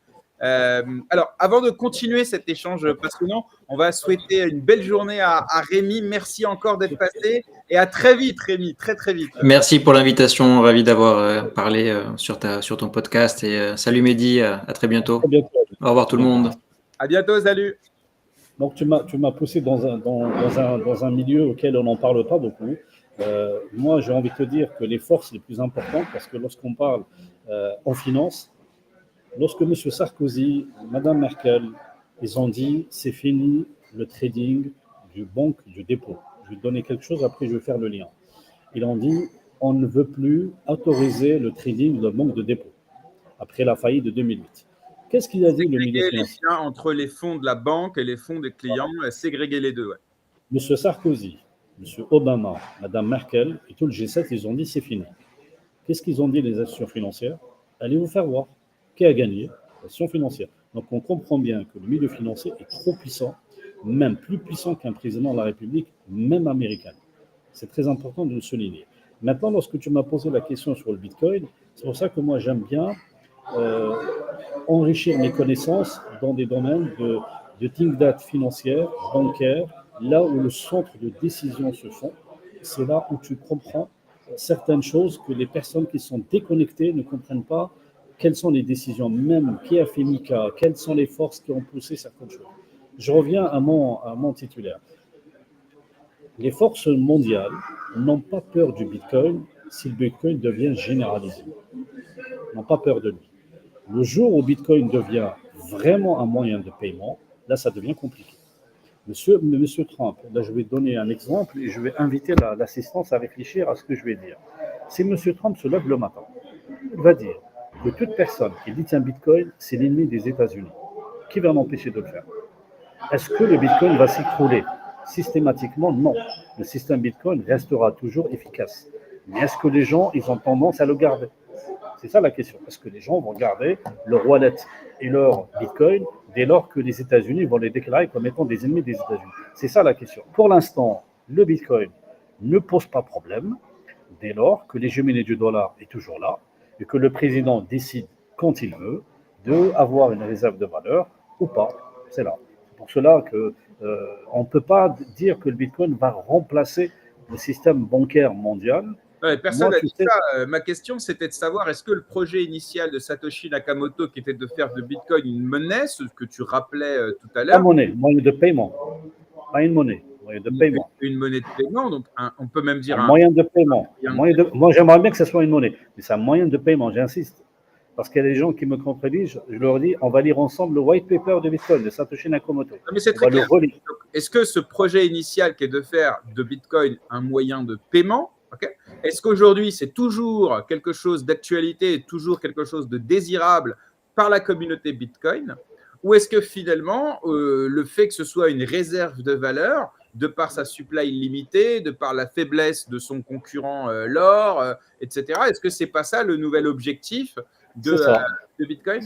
Alors, avant de continuer cet échange passionnant, on va souhaiter une belle journée à Rémi. Merci encore d'être passé et à très vite, Rémi, très très vite. Merci pour l'invitation, ravi d'avoir parlé sur ton podcast. Et salut Mehdi, à très bientôt. Au revoir tout le monde. À bientôt, salut. Donc, tu m'as poussé dans un milieu auquel on n'en parle pas beaucoup. Moi, j'ai envie de te dire que les forces les plus importantes, parce que lorsqu'on parle en finance, lorsque M. Sarkozy, Mme Merkel, ils ont dit c'est fini le trading du banque du dépôt. Je vais te donner quelque chose, après je vais faire le lien. Ils ont dit on ne veut plus autoriser le trading de banque de dépôt après la faillite de 2008. Qu'est-ce qu'il a dit le milieu financier? Les liens entre les fonds de la banque et les fonds des clients, ségréguer les deux. Ouais. M. Sarkozy, M. Obama, Mme Merkel et tout le G7, ils ont dit c'est fini. Qu'est-ce qu'ils ont dit les institutions financières? Allez vous faire voir. Qui a gagné? L'institution financière. Donc on comprend bien que le milieu financier est trop puissant, même plus puissant qu'un président de la République, même américain. C'est très important de le souligner. Maintenant, lorsque tu m'as posé la question sur le Bitcoin, c'est pour ça que moi j'aime bien enrichir mes connaissances dans des domaines de think data financière, bancaire, là où le centre de décision se font. C'est là où tu comprends certaines choses que les personnes qui sont déconnectées ne comprennent pas. Quelles sont les décisions, même qui a fait Mika, quelles sont les forces qui ont poussé certaines choses. Je reviens à mon titulaire. Les forces mondiales n'ont pas peur du Bitcoin si le Bitcoin devient généralisé. Ils n'ont pas peur de lui. Le jour où Bitcoin devient vraiment un moyen de paiement, là, ça devient compliqué. Monsieur Trump, là, je vais donner un exemple et je vais inviter l'assistance à réfléchir à ce que je vais dire. Si Monsieur Trump se lève le matin, il va dire que toute personne qui détient Bitcoin, c'est l'ennemi des États-Unis. Qui va l'empêcher de le faire? Est-ce que le Bitcoin va s'écrouler? Systématiquement, non. Le système Bitcoin restera toujours efficace. Mais est-ce que les gens, ils ont tendance à le garder? C'est ça la question. Est-ce que les gens vont garder leur wallet et leur Bitcoin dès lors que les États-Unis vont les déclarer comme étant des ennemis des États-Unis? C'est ça la question. Pour l'instant, le Bitcoin, ne pose pas problème dès lors que l'hégémonie du dollar est toujours là et que le président décide quand il veut d'avoir une réserve de valeur ou pas. C'est là. C'est pour cela que on ne peut pas dire que le Bitcoin va remplacer le système bancaire mondial. Ouais, personne Moi, n'a tu dit sais, ça. Ma question, c'était de savoir est-ce que le projet initial de Satoshi Nakamoto, qui était de faire de Bitcoin une monnaie, ce que tu rappelais tout à la l'heure, monnaie, moyen de paiement, pas une monnaie, moyen de paiement. une monnaie de paiement, donc on peut même dire Un moyen de paiement. un Moi, j'aimerais bien que ce soit une monnaie, mais c'est un moyen de paiement, j'insiste. Parce qu'il y a des gens qui me contredisent, je leur dis, on va lire ensemble le white paper de Bitcoin, de Satoshi Nakamoto. Non, mais c'est On très va le clair. relire. Donc, est-ce que ce projet initial qui est de faire de Bitcoin un moyen de paiement, est-ce qu'aujourd'hui c'est toujours quelque chose d'actualité, toujours quelque chose de désirable par la communauté Bitcoin, ou est-ce que finalement le fait que ce soit une réserve de valeur, de par sa supply illimitée, de par la faiblesse de son concurrent l'or, etc., est-ce que c'est pas ça le nouvel objectif C'est ça. de Bitcoin?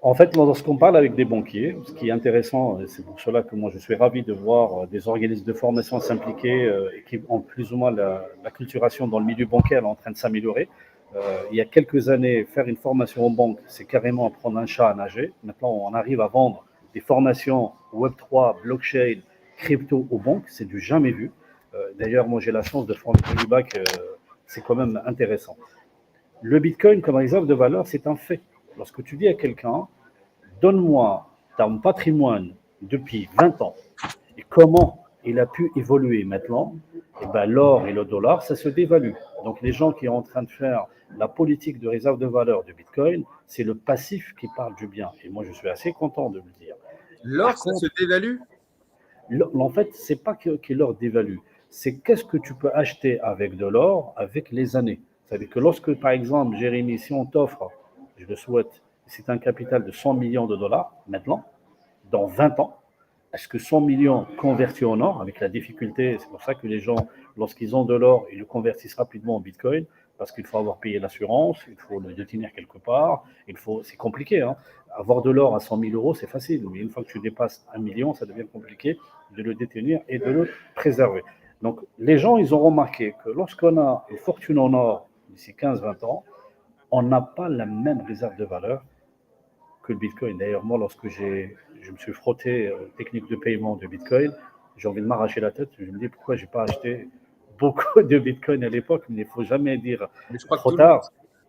En fait, lorsqu'on parle avec des banquiers, ce qui est intéressant, et c'est pour cela que moi je suis ravi de voir des organismes de formation s'impliquer et qui ont plus ou moins la culturation dans le milieu bancaire en train de s'améliorer. Il y a quelques années, faire une formation en banque, c'est carrément apprendre un chat à nager. Maintenant, on arrive à vendre des formations Web3, blockchain, crypto aux banques, c'est du jamais vu. D'ailleurs, moi j'ai la chance de former du bac, c'est quand même intéressant. Le Bitcoin comme réserve de valeur, c'est un fait. Lorsque tu dis à quelqu'un, donne-moi ton patrimoine depuis 20 ans et comment il a pu évoluer maintenant, et ben l'or et le dollar, ça se dévalue. Donc les gens qui sont en train de faire la politique de réserve de valeur du Bitcoin, c'est le passif qui parle du bien. Et moi, je suis assez content de le dire. L'or, Par ça se contre, dévalue? en fait, c'est pas que l'or dévalue, c'est qu'est-ce que tu peux acheter avec de l'or avec les années. C'est-à-dire que lorsque, par exemple, Jérémy, si on t'offre, je le souhaite, c'est un capital de 100 millions de dollars maintenant, dans 20 ans, est-ce que 100 millions convertis en or, avec la difficulté, c'est pour ça que les gens, lorsqu'ils ont de l'or, ils le convertissent rapidement en bitcoin, parce qu'il faut avoir payé l'assurance, il faut le détenir quelque part, c'est compliqué. Hein. Avoir de l'or à 100 000 euros, c'est facile, mais une fois que tu dépasses 1 million, ça devient compliqué de le détenir et de le préserver. Donc, les gens, ils ont remarqué que lorsqu'on a une fortune en or d'ici 15-20 ans, on n'a pas la même réserve de valeur que le Bitcoin. D'ailleurs, moi, lorsque je me suis frotté aux techniques de paiement de Bitcoin, j'ai envie de m'arracher la tête. Je me dis pourquoi je n'ai pas acheté beaucoup de Bitcoin à l'époque, mais il ne faut jamais dire Mais je crois que trop tard.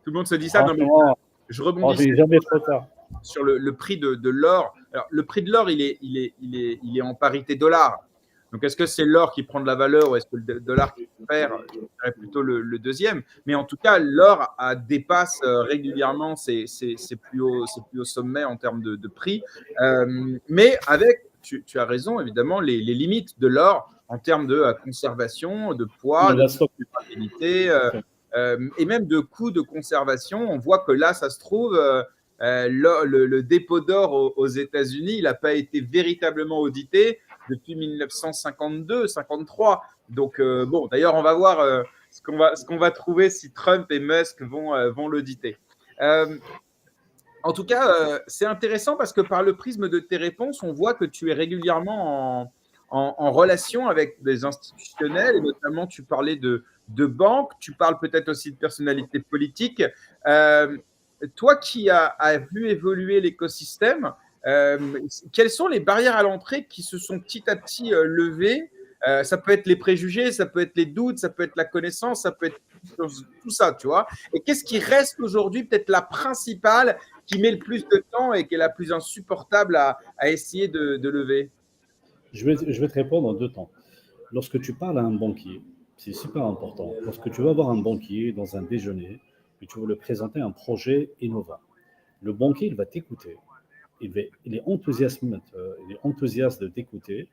tout le monde se dit ça. Non, mais Franchement, je on rebondis n'est jamais trop tard. sur le prix de l'or. Alors, le prix de l'or, il est en parité dollar. Donc, est-ce que c'est l'or qui prend de la valeur ou est-ce que le dollar qui perd? Je dirais plutôt le deuxième. Mais en tout cas, l'or dépasse régulièrement ses plus hauts sommets en termes de prix. Mais avec, tu as raison, évidemment, les limites de l'or en termes de conservation, de poids, de durabilité et même de coûts de conservation. On voit que là, ça se trouve, le dépôt d'or aux États-Unis, il n'a pas été véritablement audité depuis 1952-53. Donc, bon, d'ailleurs, on va voir ce qu'on va trouver si Trump et Musk vont l'auditer. En tout cas, c'est intéressant parce que par le prisme de tes réponses, on voit que tu es régulièrement en relation avec des institutionnels, et notamment tu parlais de banques, tu parles peut-être aussi de personnalités politiques. Toi qui as vu évoluer l'écosystème, quelles sont les barrières à l'entrée qui se sont petit à petit levées? Ça peut être les préjugés, ça peut être les doutes, ça peut être la connaissance, ça peut être tout ça, tu vois. Et qu'est-ce qui reste aujourd'hui peut-être la principale qui met le plus de temps et qui est la plus insupportable à essayer de lever? Je vais te répondre en deux temps. Lorsque tu parles à un banquier, c'est super important. Lorsque tu vas voir un banquier dans un déjeuner et tu veux lui présenter un projet innovant, le banquier, il va t'écouter. Il est enthousiaste de t'écouter,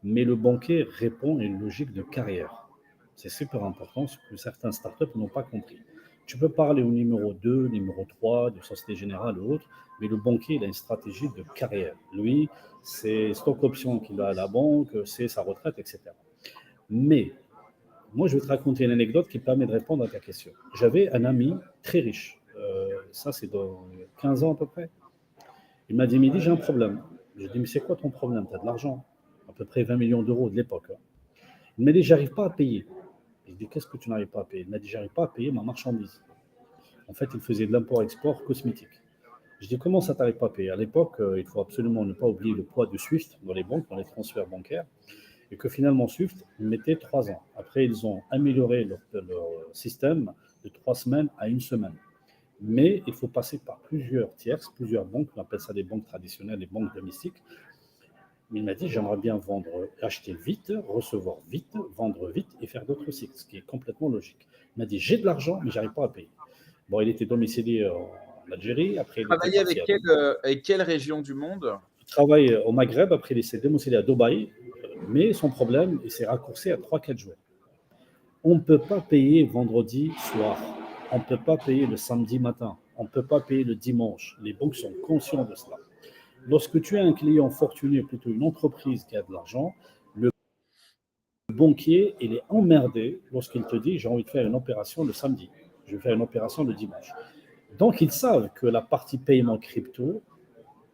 mais le banquier répond à une logique de carrière. C'est super important, ce que certains startups n'ont pas compris. Tu peux parler au numéro 2, numéro 3, de Société Générale ou autre, mais le banquier, il a une stratégie de carrière. Lui, c'est stock option qu'il a à la banque, c'est sa retraite, etc. Mais, moi, je vais te raconter une anecdote qui permet de répondre à ta question. J'avais un ami très riche, ça c'est dans 15 ans à peu près. Il m'a dit, Mehdi, j'ai un problème. J'ai dit, mais c'est quoi ton problème? Tu as de l'argent, à peu près 20 millions d'euros de l'époque. Hein. Il m'a dit, j'arrive pas à payer. Je dis, qu'est-ce que tu n'arrives pas à payer? Il m'a dit, j'arrive pas à payer ma marchandise. En fait, il faisait de l'import-export cosmétique. Je dis, comment ça t'arrive pas à payer? À l'époque, il faut absolument ne pas oublier le poids de SWIFT dans les banques, dans les transferts bancaires, et que finalement, SWIFT mettait 3 ans. Après, ils ont amélioré leur système de 3 semaines à 1 semaine. Mais il faut passer par plusieurs tierces, plusieurs banques, on appelle ça des banques traditionnelles, les banques domestiques. Mais il m'a dit, j'aimerais bien acheter vite, recevoir vite, vendre vite et faire d'autres cycles, ce qui est complètement logique. Il m'a dit, j'ai de l'argent, mais j'arrive pas à payer. Bon, il était domicilié en Algérie. Après, il travaillait avec quelle région du monde? Il travaille au Maghreb. Après, il s'est domicilié à Dubaï. Mais son problème, il s'est raccourci à 3-4 jours. On ne peut pas payer vendredi soir. On ne peut pas payer le samedi matin. On ne peut pas payer le dimanche. Les banques sont conscients de cela. Lorsque tu as un client fortuné, plutôt une entreprise qui a de l'argent, le banquier, il est emmerdé lorsqu'il te dit, j'ai envie de faire une opération le samedi, je vais faire une opération le dimanche. Donc, ils savent que la partie paiement crypto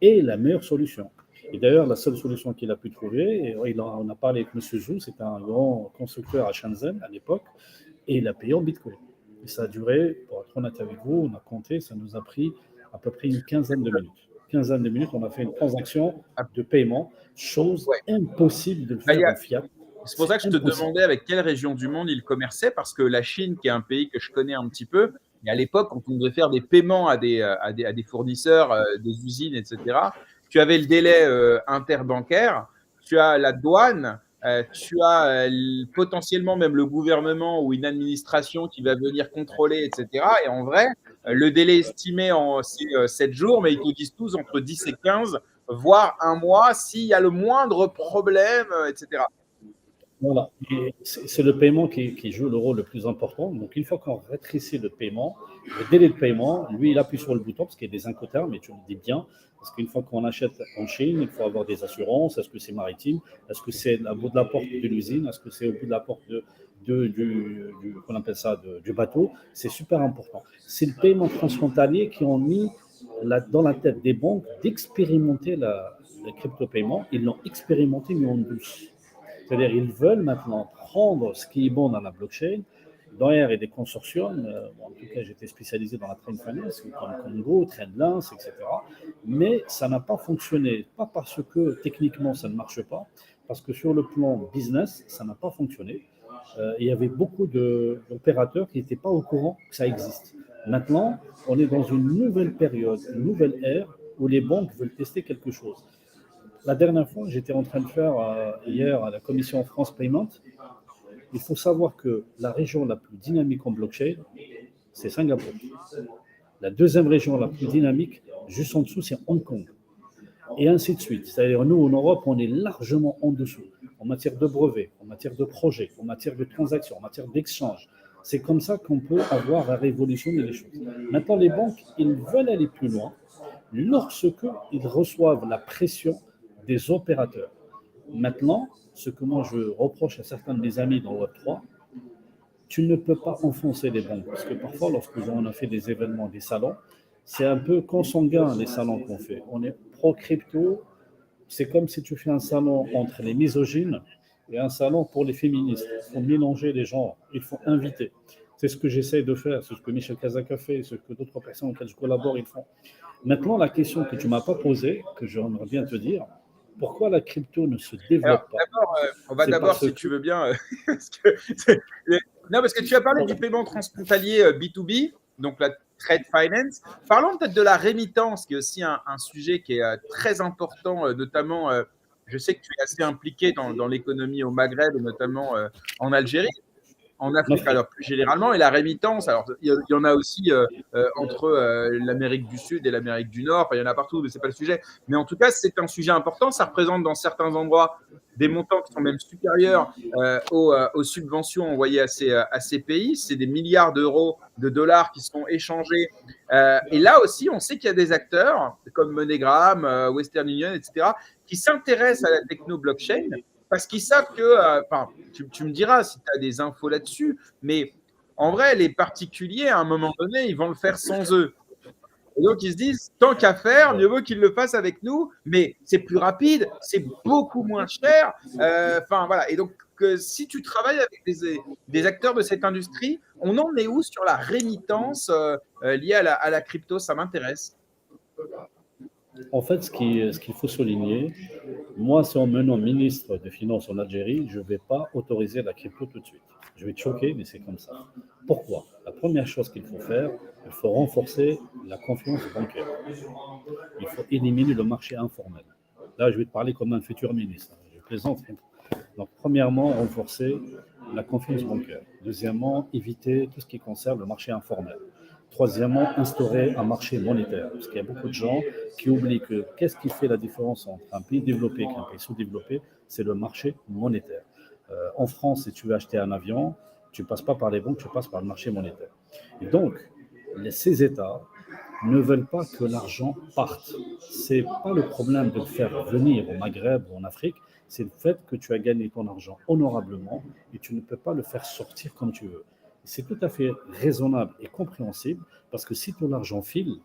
est la meilleure solution. Et d'ailleurs, la seule solution qu'il a pu trouver, on a parlé avec M. Zhou, c'était un grand constructeur à Shenzhen à l'époque, et il a payé en Bitcoin. Et ça a duré, pour être honnête avec vous, on a compté, ça nous a pris à peu près une quinzaine de minutes. On a fait une transaction de paiement, chose impossible de le faire en fiat. C'est pour ça que je te demandais avec quelle région du monde il commerçait, parce que la Chine, qui est un pays que je connais un petit peu, et à l'époque, quand on devait faire des paiements à des fournisseurs, des usines, etc., tu avais le délai interbancaire, tu as la douane, tu as potentiellement même le gouvernement ou une administration qui va venir contrôler, etc. Et en vrai, le délai estimé c'est 7 jours, mais ils te disent tous entre 10 et 15, voire un mois, s'il y a le moindre problème, etc. Voilà, c'est le paiement qui joue le rôle le plus important. Donc, une fois qu'on rétrécit le paiement, le délai de paiement, lui, il appuie sur le bouton parce qu'il y a des incoterms, mais tu le dis bien, parce qu'une fois qu'on achète en Chine, il faut avoir des assurances. Est-ce que c'est maritime? Est-ce que c'est au bout de la porte de l'usine? Est-ce que c'est au bout de la porte qu'on appelle ça, du bateau? C'est super important. C'est le paiement transfrontalier qui ont mis dans la tête des banques d'expérimenter le crypto-paiement. Ils l'ont expérimenté, mais en douce. C'est-à-dire qu'ils veulent maintenant prendre ce qui est bon dans la blockchain. Derrière, il y a des consortiums. En tout cas, j'étais spécialisé dans la Trade Finance, comme Congo, TradeLens, etc. Mais ça n'a pas fonctionné. Pas parce que techniquement, ça ne marche pas, parce que sur le plan business, ça n'a pas fonctionné. Il y avait beaucoup d'opérateurs qui n'étaient pas au courant que ça existe. Maintenant, on est dans une nouvelle période, une nouvelle ère où les banques veulent tester quelque chose. La dernière fois, j'étais en train de faire hier à la commission France Payment. Il faut savoir que la région la plus dynamique en blockchain, c'est Singapour. La deuxième région la plus dynamique, juste en dessous, c'est Hong Kong. Et ainsi de suite. C'est-à-dire, nous, en Europe, on est largement en dessous, en matière de brevets, en matière de projets, en matière de transactions, en matière d'échanges. C'est comme ça qu'on peut avoir à révolutionner les choses. Maintenant, les banques, ils veulent aller plus loin lorsqu'ils reçoivent la pression des opérateurs. Maintenant, ce que moi je reproche à certains de mes amis dans Web3, tu ne peux pas enfoncer les banques. Parce que parfois, lorsqu'on a fait des événements, des salons, c'est un peu consanguin les salons qu'on fait. On est pro-crypto, c'est comme si tu fais un salon entre les misogynes et un salon pour les féministes. Il faut mélanger les genres, il faut inviter. C'est ce que j'essaie de faire, c'est ce que Michel Kazak a fait, ce que d'autres personnes auxquelles je collabore, ils font. Maintenant, la question que tu ne m'as pas posée, que j'aimerais bien te dire, pourquoi la crypto ne se développe pas? On va d'abord, si tu veux bien, parce que tu as parlé du paiement transfrontalier B2B, donc la trade finance. Parlons peut-être de la rémittance, qui est aussi un sujet qui est très important, notamment, je sais que tu es assez impliqué dans l'économie au Maghreb, et notamment en Algérie. En Afrique, alors plus généralement, et la rémittance, alors il y en a aussi entre l'Amérique du Sud et l'Amérique du Nord, enfin, il y en a partout, mais ce n'est pas le sujet. Mais en tout cas, c'est un sujet important, ça représente dans certains endroits des montants qui sont même supérieurs aux subventions envoyées à ces pays, c'est des milliards d'euros, de dollars qui sont échangés. Et là aussi, on sait qu'il y a des acteurs comme MoneyGram, Western Union, etc., qui s'intéressent à la techno-blockchain, parce qu'ils savent que, tu me diras si tu as des infos là-dessus, mais en vrai, les particuliers, à un moment donné, ils vont le faire sans eux. Et donc, ils se disent, tant qu'à faire, mieux vaut qu'ils le fassent avec nous, mais c'est plus rapide, c'est beaucoup moins cher. Voilà. Et donc, si tu travailles avec des acteurs de cette industrie, on en est où sur la rémittance liée à la crypto? Ça m'intéresse. En fait, ce qu'il faut souligner, moi, si on me nomme ministre des Finances en Algérie, je ne vais pas autoriser la crypto tout de suite. Je vais te choquer, mais c'est comme ça. Pourquoi? La première chose qu'il faut faire, il faut renforcer la confiance bancaire. Il faut éliminer le marché informel. Là, je vais te parler comme un futur ministre. Je plaisante. Donc, premièrement, renforcer la confiance bancaire. Deuxièmement, éviter tout ce qui concerne le marché informel. Troisièmement, instaurer un marché monétaire. Parce qu'il y a beaucoup de gens qui oublient que qu'est-ce qui fait la différence entre un pays développé et un pays sous-développé? C'est le marché monétaire. En France, si tu veux acheter un avion, tu ne passes pas par les banques, tu passes par le marché monétaire. Et donc, ces États ne veulent pas que l'argent parte. Ce n'est pas le problème de le faire venir au Maghreb ou en Afrique, c'est le fait que tu as gagné ton argent honorablement et tu ne peux pas le faire sortir comme tu veux. C'est tout à fait raisonnable et compréhensible parce que si ton argent file,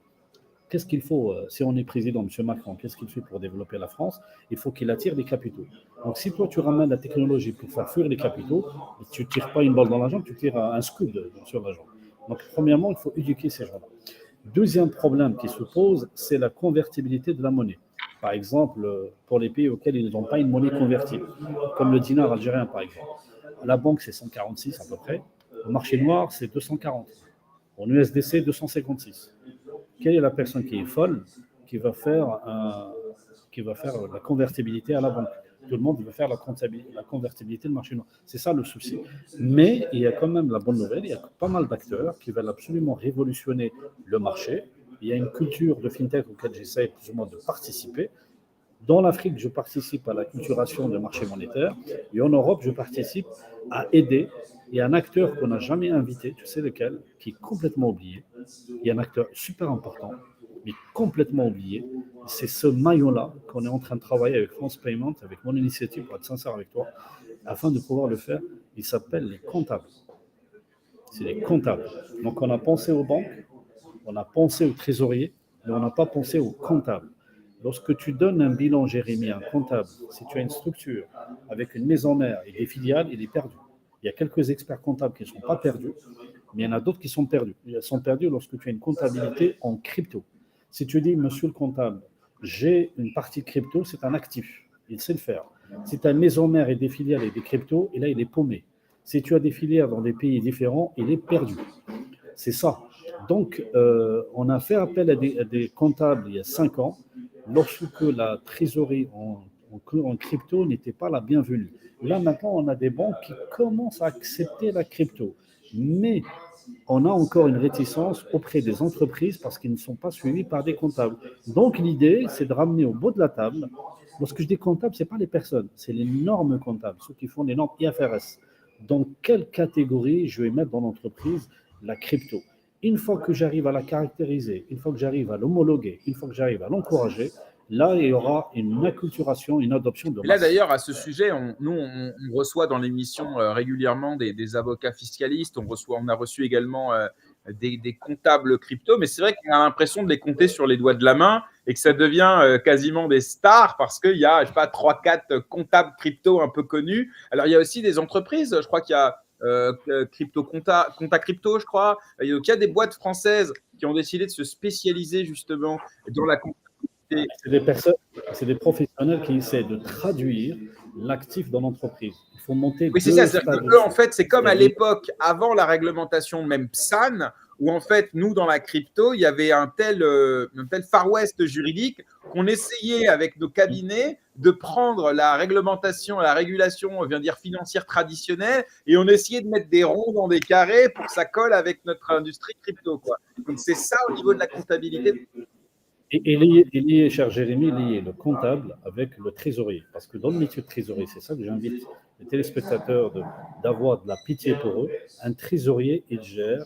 qu'est-ce qu'il faut, si on est président, M. Macron, qu'est-ce qu'il fait pour développer la France? Il faut qu'il attire les capitaux. Donc si toi tu ramènes la technologie pour faire fuir les capitaux, tu ne tires pas une balle dans la jambe, tu tires un scud sur la jambe. Donc premièrement, il faut éduquer ces gens-là. Deuxième problème qui se pose, c'est la convertibilité de la monnaie. Par exemple, pour les pays auxquels ils n'ont pas une monnaie convertible, comme le dinar algérien par exemple. À la banque, c'est 146 à peu près. Au marché noir, c'est 240. En USDC, 256. Quelle est la personne qui est folle qui va faire la convertibilité à la banque? Tout le monde veut faire la convertibilité de marché noir. C'est ça le souci. Mais il y a quand même la bonne nouvelle, il y a pas mal d'acteurs qui veulent absolument révolutionner le marché. Il y a une culture de fintech auquel j'essaie plus ou moins de participer. Dans l'Afrique, je participe à la culturation de marché monétaire. Et en Europe, je participe à aider. Il y a un acteur qu'on n'a jamais invité, tu sais lequel, qui est complètement oublié. Il y a un acteur super important, mais complètement oublié. C'est ce maillon-là qu'on est en train de travailler avec France Payment, avec mon initiative, pour être sincère avec toi, afin de pouvoir le faire. Il s'appelle les comptables. C'est les comptables. Donc on a pensé aux banques, on a pensé aux trésoriers, mais on n'a pas pensé aux comptables. Lorsque tu donnes un bilan, Jérémy, à un comptable, si tu as une structure avec une maison mère et des filiales, il est perdu. Il y a quelques experts comptables qui ne sont pas perdus, mais il y en a d'autres qui sont perdus. Ils sont perdus lorsque tu as une comptabilité en crypto. Si tu dis, monsieur le comptable, j'ai une partie crypto, c'est un actif. Il sait le faire. Si tu as une maison mère et des filiales et des cryptos, et là, il est paumé. Si tu as des filiales dans des pays différents, il est perdu. C'est ça. Donc, on a fait appel à des comptables il y a 5 ans, lorsque la trésorerie en crypto n'était pas la bienvenue. Là, maintenant, on a des banques qui commencent à accepter la crypto. Mais on a encore une réticence auprès des entreprises parce qu'ils ne sont pas suivis par des comptables. Donc, l'idée, c'est de ramener au bout de la table. Lorsque je dis comptable, ce n'est pas les personnes, c'est les normes comptables, ceux qui font les normes IFRS. Dans quelle catégorie je vais mettre dans l'entreprise la crypto? Une fois que j'arrive à la caractériser, une fois que j'arrive à l'homologuer, une fois que j'arrive à l'encourager, là, il y aura une acculturation, une adoption de masse. Là, d'ailleurs, à ce sujet, on reçoit dans l'émission régulièrement des avocats fiscalistes. On a reçu également des comptables crypto. Mais c'est vrai qu'on a l'impression de les compter sur les doigts de la main et que ça devient quasiment des stars parce qu'il y a, je sais pas, 3-4 comptables crypto un peu connus. Alors, il y a aussi des entreprises. Je crois qu'il y a Crypto Compta Crypto, je crois. Il y a des boîtes françaises qui ont décidé de se spécialiser justement dans la comptabilité. C'est des professionnels qui essaient de traduire l'actif dans l'entreprise. Il faut monter. Oui, c'est ça. C'est-à-dire que eux, en fait, c'est comme à l'époque, avant la réglementation même PSAN, où en fait, nous, dans la crypto, il y avait un tel Far West juridique qu'on essayait avec nos cabinets de prendre la réglementation, la régulation, on vient dire financière traditionnelle, et on essayait de mettre des ronds dans des carrés pour que ça colle avec notre industrie crypto, quoi. Donc, c'est ça au niveau de la comptabilité. Et lié, cher Jérémy, lié le comptable avec le trésorier. Parce que dans le métier de trésorier, c'est ça que j'invite les téléspectateurs d'avoir de la pitié pour eux. Un trésorier, il gère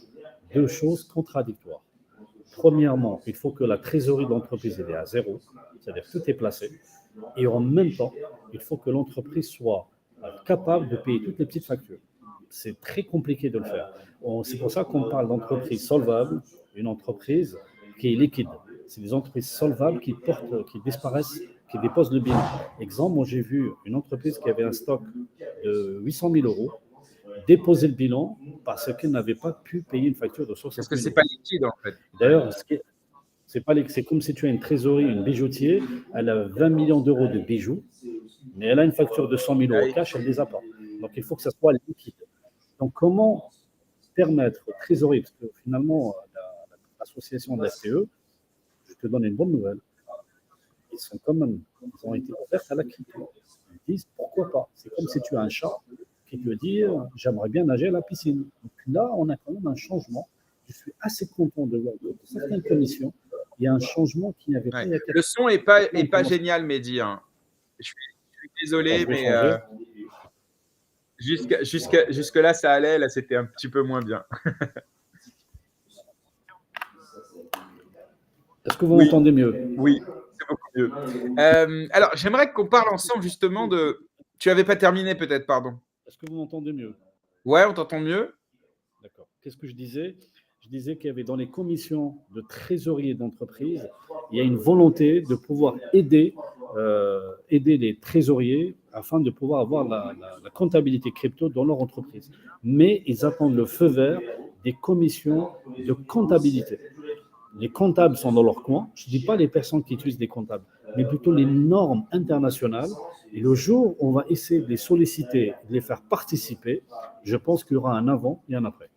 deux choses contradictoires. Premièrement, il faut que la trésorerie d'entreprise est à zéro, c'est-à-dire que tout est placé. Et en même temps, il faut que l'entreprise soit capable de payer toutes les petites factures. C'est très compliqué de le faire. C'est pour ça qu'on parle d'entreprise solvable, une entreprise qui est liquide. C'est des entreprises solvables qui disparaissent qui déposent le bilan. Exemple, moi j'ai vu une entreprise qui avait un stock de 800 000 euros déposer le bilan parce qu'elle n'avait pas pu payer une facture de 60 Parce que 000 c'est euros. pas liquide, en fait. D'ailleurs, c'est comme si tu as une trésorerie, une bijoutier, elle a 20 millions d'euros de bijoux, mais elle a une facture de 100 000 euros cash, elle ne les a pas. Donc il faut que ça soit liquide. Donc comment permettre aux trésoreries, parce que finalement, l'association de la FTE, je te donne une bonne nouvelle, ils ont été ouverts à la crypto. Ils disent pourquoi pas. C'est comme si tu as un chat qui te dit j'aimerais bien nager à la piscine. Donc là, on a quand même un changement. Je suis assez content de voir que certaines commissions, il y a un changement qui n'avait pas. Ouais. Le son n'est pas génial, Mehdi. Hein. Je suis désolé, mais jusque-là, ça allait. Là, c'était un petit peu moins bien. Est-ce que vous m'entendez mieux? Oui, c'est beaucoup mieux. Alors, j'aimerais qu'on parle ensemble justement de… Tu n'avais pas terminé peut-être, pardon. Est-ce que vous m'entendez mieux? Ouais, on t'entend mieux. D'accord. Qu'est-ce que je disais? Je disais qu'il y avait dans les commissions de trésorerie d'entreprise, il y a une volonté de pouvoir aider les trésoriers afin de pouvoir avoir la comptabilité crypto dans leur entreprise. Mais ils attendent le feu vert des commissions de comptabilité. Les comptables sont dans leur coin. Je ne dis pas les personnes qui utilisent des comptables, mais plutôt les normes internationales. Et le jour où on va essayer de les solliciter, de les faire participer, je pense qu'il y aura un avant et un après.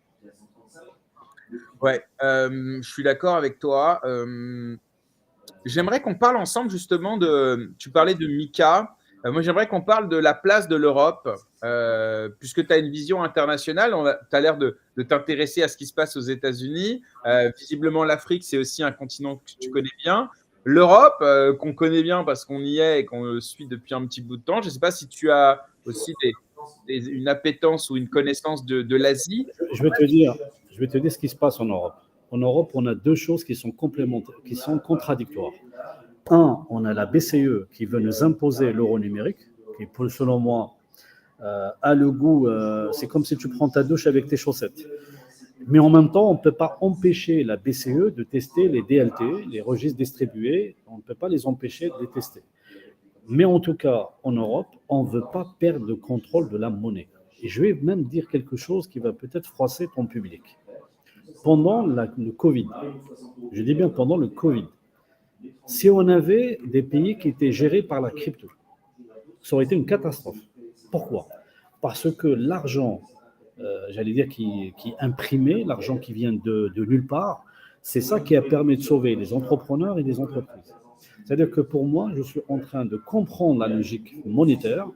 Ouais, je suis d'accord avec toi. J'aimerais qu'on parle ensemble justement de… Tu parlais de MiCA. Moi, j'aimerais qu'on parle de la place de l'Europe, puisque tu as une vision internationale. Tu as l'air de t'intéresser à ce qui se passe aux États-Unis. Visiblement, l'Afrique, c'est aussi un continent que tu connais bien. L'Europe, qu'on connaît bien parce qu'on y est et qu'on le suit depuis un petit bout de temps. Je ne sais pas si tu as aussi une appétence ou une connaissance de l'Asie. Je vais te dire ce qui se passe en Europe. En Europe, on a deux choses qui sont complémentaires, qui sont contradictoires. Un, on a la BCE qui veut nous imposer l'euro numérique, qui, selon moi, a le goût, c'est comme si tu prends ta douche avec tes chaussettes. Mais en même temps, on ne peut pas empêcher la BCE de tester les DLT, les registres distribués, on ne peut pas les empêcher de les tester. Mais en tout cas, en Europe, on ne veut pas perdre le contrôle de la monnaie. Et je vais même dire quelque chose qui va peut-être froisser ton public. Pendant le Covid, je dis bien pendant le Covid, si on avait des pays qui étaient gérés par la crypto, ça aurait été une catastrophe. Pourquoi? Parce que l'argent, j'allais dire, qui imprimait, l'argent qui vient de nulle part, c'est ça qui a permis de sauver les entrepreneurs et les entreprises. C'est-à-dire que pour moi, je suis en train de comprendre la logique monétaire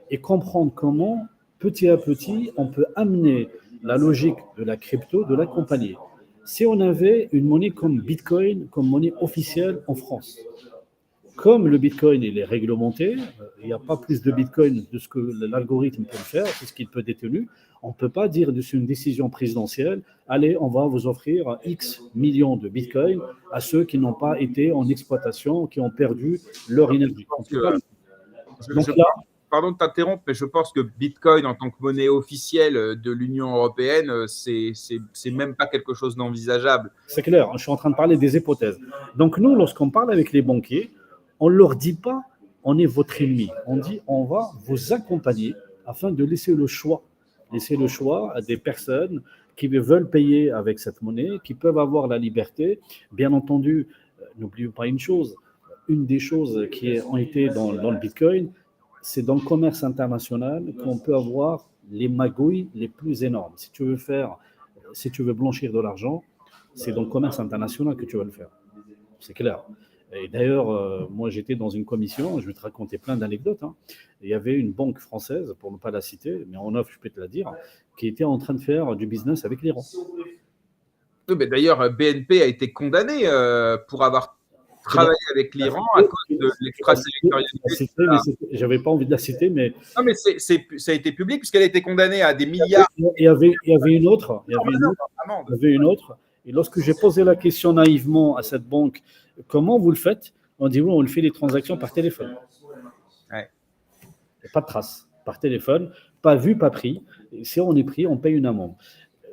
et comprendre comment, petit à petit, on peut amener la logique de la crypto, de l'accompagner. Si on avait une monnaie comme Bitcoin, comme monnaie officielle en France, comme le Bitcoin il est réglementé, il n'y a pas plus de Bitcoin de ce que l'algorithme peut le faire, c'est ce qu'il peut détenir. On ne peut pas dire dessus une décision présidentielle, allez, on va vous offrir X millions de Bitcoin à ceux qui n'ont pas été en exploitation, qui ont perdu leur énergie. Donc là, pardon de t'interrompre, mais je pense que Bitcoin en tant que monnaie officielle de l'Union européenne, c'est même pas quelque chose d'envisageable. C'est clair, je suis en train de parler des hypothèses. Donc nous, lorsqu'on parle avec les banquiers, on ne leur dit pas on est votre ennemi. On dit on va vous accompagner afin de laisser le choix à des personnes qui veulent payer avec cette monnaie, qui peuvent avoir la liberté. Bien entendu, n'oublions pas une chose, une des choses qui ont été dans le Bitcoin, c'est dans le commerce international qu'on peut avoir les magouilles les plus énormes. Si tu veux blanchir de l'argent, c'est dans le commerce international que tu vas le faire. C'est clair. Et d'ailleurs, moi, j'étais dans une commission, je vais te raconter plein d'anecdotes. Il y avait une banque française, pour ne pas la citer, mais en off, je peux te la dire, qui était en train de faire du business avec l'Iran. Oui, mais d'ailleurs, BNP a été condamné pour avoir travaillé avec l'Iran à cause de l'extraterritorialité. Je n'avais pas envie de la citer, mais… Non, mais ça a été public puisqu'elle a été condamnée à des milliards. Il y avait une autre. Et lorsque j'ai posé la question naïvement à cette banque, comment vous le faites? On dit oui, on le fait les transactions par téléphone. Ouais. Pas de trace, par téléphone, pas vu, pas pris. Et si on est pris, on paye une amende.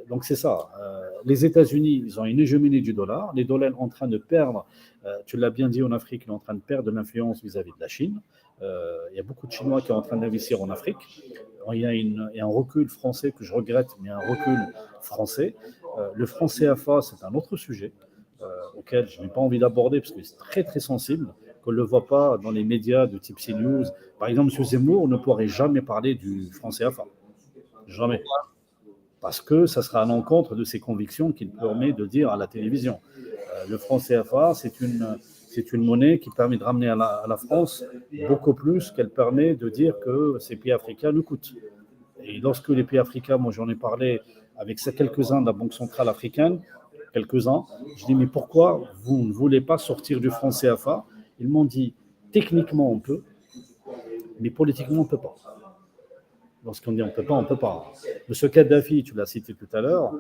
Donc c'est ça. Les États-Unis, ils ont une hégémonie du dollar. Les dollars sont en train de perdre, tu l'as bien dit, en Afrique, ils sont en train de perdre de l'influence vis-à-vis de la Chine. Il y a beaucoup de Chinois qui sont en train d'investir en Afrique. Il y a un recul français que je regrette, mais un recul français. Le franc CFA, c'est un autre sujet auquel je n'ai pas envie d'aborder parce que c'est très très sensible, qu'on ne le voit pas dans les médias de type CNews. Par exemple, M. Zemmour ne pourrait jamais parler du franc CFA. Jamais. Parce que ça sera à l'encontre de ses convictions qu'il permet de dire à la télévision. Le franc CFA, c'est une monnaie qui permet de ramener à la France beaucoup plus qu'elle permet de dire que ces pays africains nous coûtent. Et lorsque les pays africains, moi j'en ai parlé avec quelques-uns de la Banque centrale africaine, quelques-uns, je dis mais pourquoi vous ne voulez pas sortir du franc CFA? Ils m'ont dit techniquement on peut, mais politiquement on ne peut pas. Lorsqu'on dit on ne peut pas, on ne peut pas. Monsieur Kadhafi, tu l'as cité tout à l'heure,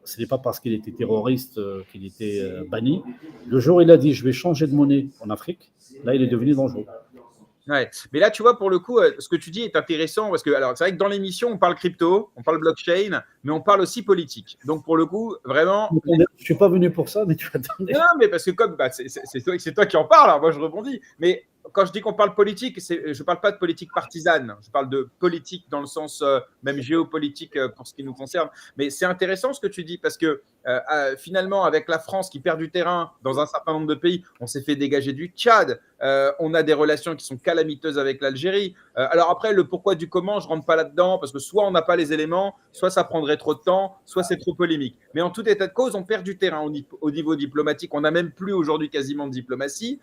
ce n'est pas parce qu'il était terroriste qu'il était banni. Le jour où il a dit je vais changer de monnaie en Afrique, là il est devenu dangereux. Ouais. Mais là, tu vois, pour le coup, ce que tu dis est intéressant parce que, alors, c'est vrai que dans l'émission, on parle crypto, on parle blockchain, mais on parle aussi politique. Donc, pour le coup, vraiment. Je ne suis pas venu pour ça, mais tu vas donner. Non, mais parce que comme c'est toi qui en parles, hein, moi je rebondis. Mais quand je dis qu'on parle politique, je ne parle pas de politique partisane, je parle de politique dans le sens même géopolitique pour ce qui nous concerne. Mais c'est intéressant ce que tu dis parce que finalement, avec la France qui perd du terrain dans un certain nombre de pays, on s'est fait dégager du Tchad, on a des relations qui sont calamiteuses avec l'Algérie. Alors après, le pourquoi du comment, je ne rentre pas là-dedans parce que soit on n'a pas les éléments, soit ça prendrait trop de temps, soit c'est trop polémique. Mais en tout état de cause, on perd du terrain au niveau diplomatique. On n'a même plus aujourd'hui quasiment de diplomatie.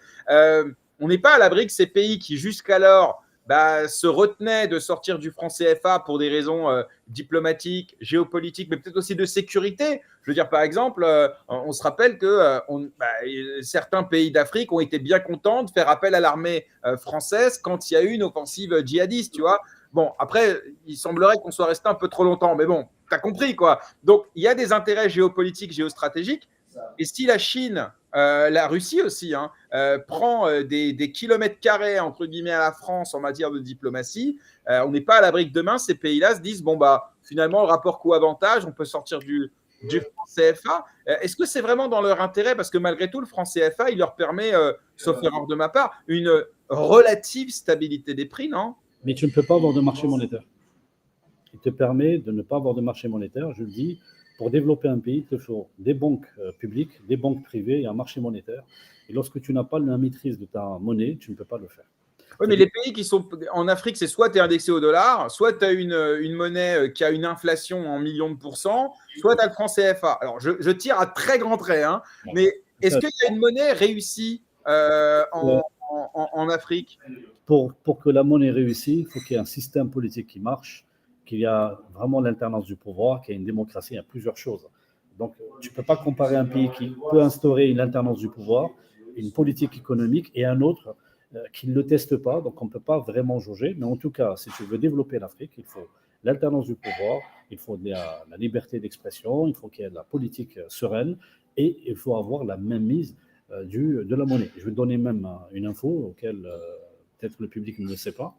On n'est pas à l'abri que ces pays qui jusqu'alors se retenaient de sortir du franc CFA pour des raisons diplomatiques, géopolitiques, mais peut-être aussi de sécurité. Je veux dire, par exemple, on se rappelle que certains pays d'Afrique ont été bien contents de faire appel à l'armée française quand il y a eu une offensive djihadiste, tu vois. Bon, après, il semblerait qu'on soit resté un peu trop longtemps, mais bon, tu as compris, quoi. Donc, il y a des intérêts géopolitiques, géostratégiques, et si la Chine, la Russie aussi, prend des kilomètres carrés, entre guillemets, à la France en matière de diplomatie, on n'est pas à l'abri que demain, ces pays-là se disent, finalement, le rapport coût-avantage, on peut sortir du franc CFA. Est-ce que c'est vraiment dans leur intérêt? Parce que malgré tout, le franc CFA, il leur permet, sauf erreur de ma part, une relative stabilité des prix, non? Mais tu ne peux pas avoir de marché monétaire. Il te permet de ne pas avoir de marché monétaire, je le dis. Pour développer un pays, il te faut des banques publiques, des banques privées et un marché monétaire. Et lorsque tu n'as pas la maîtrise de ta monnaie, tu ne peux pas le faire. Oui, mais les pays qui sont en Afrique, c'est soit tu es indexé au dollar, soit tu as une monnaie qui a une inflation en millions de pourcents, soit tu as le franc CFA. Alors, je tire à très grands traits, mais est-ce qu'il y a une monnaie réussie en Afrique? Pour que la monnaie réussisse, il faut qu'il y ait un système politique qui marche, qu'il y a vraiment l'alternance du pouvoir, qu'il y a une démocratie, il y a plusieurs choses. Donc, tu ne peux pas comparer un pays qui peut instaurer une alternance du pouvoir, une politique économique, et un autre qui ne le teste pas. Donc, on ne peut pas vraiment jauger. Mais en tout cas, si tu veux développer l'Afrique, il faut l'alternance du pouvoir, il faut la liberté d'expression, il faut qu'il y ait de la politique sereine, et il faut avoir la mainmise de la monnaie. Je vais te donner même une info auquel peut-être le public ne le sait pas.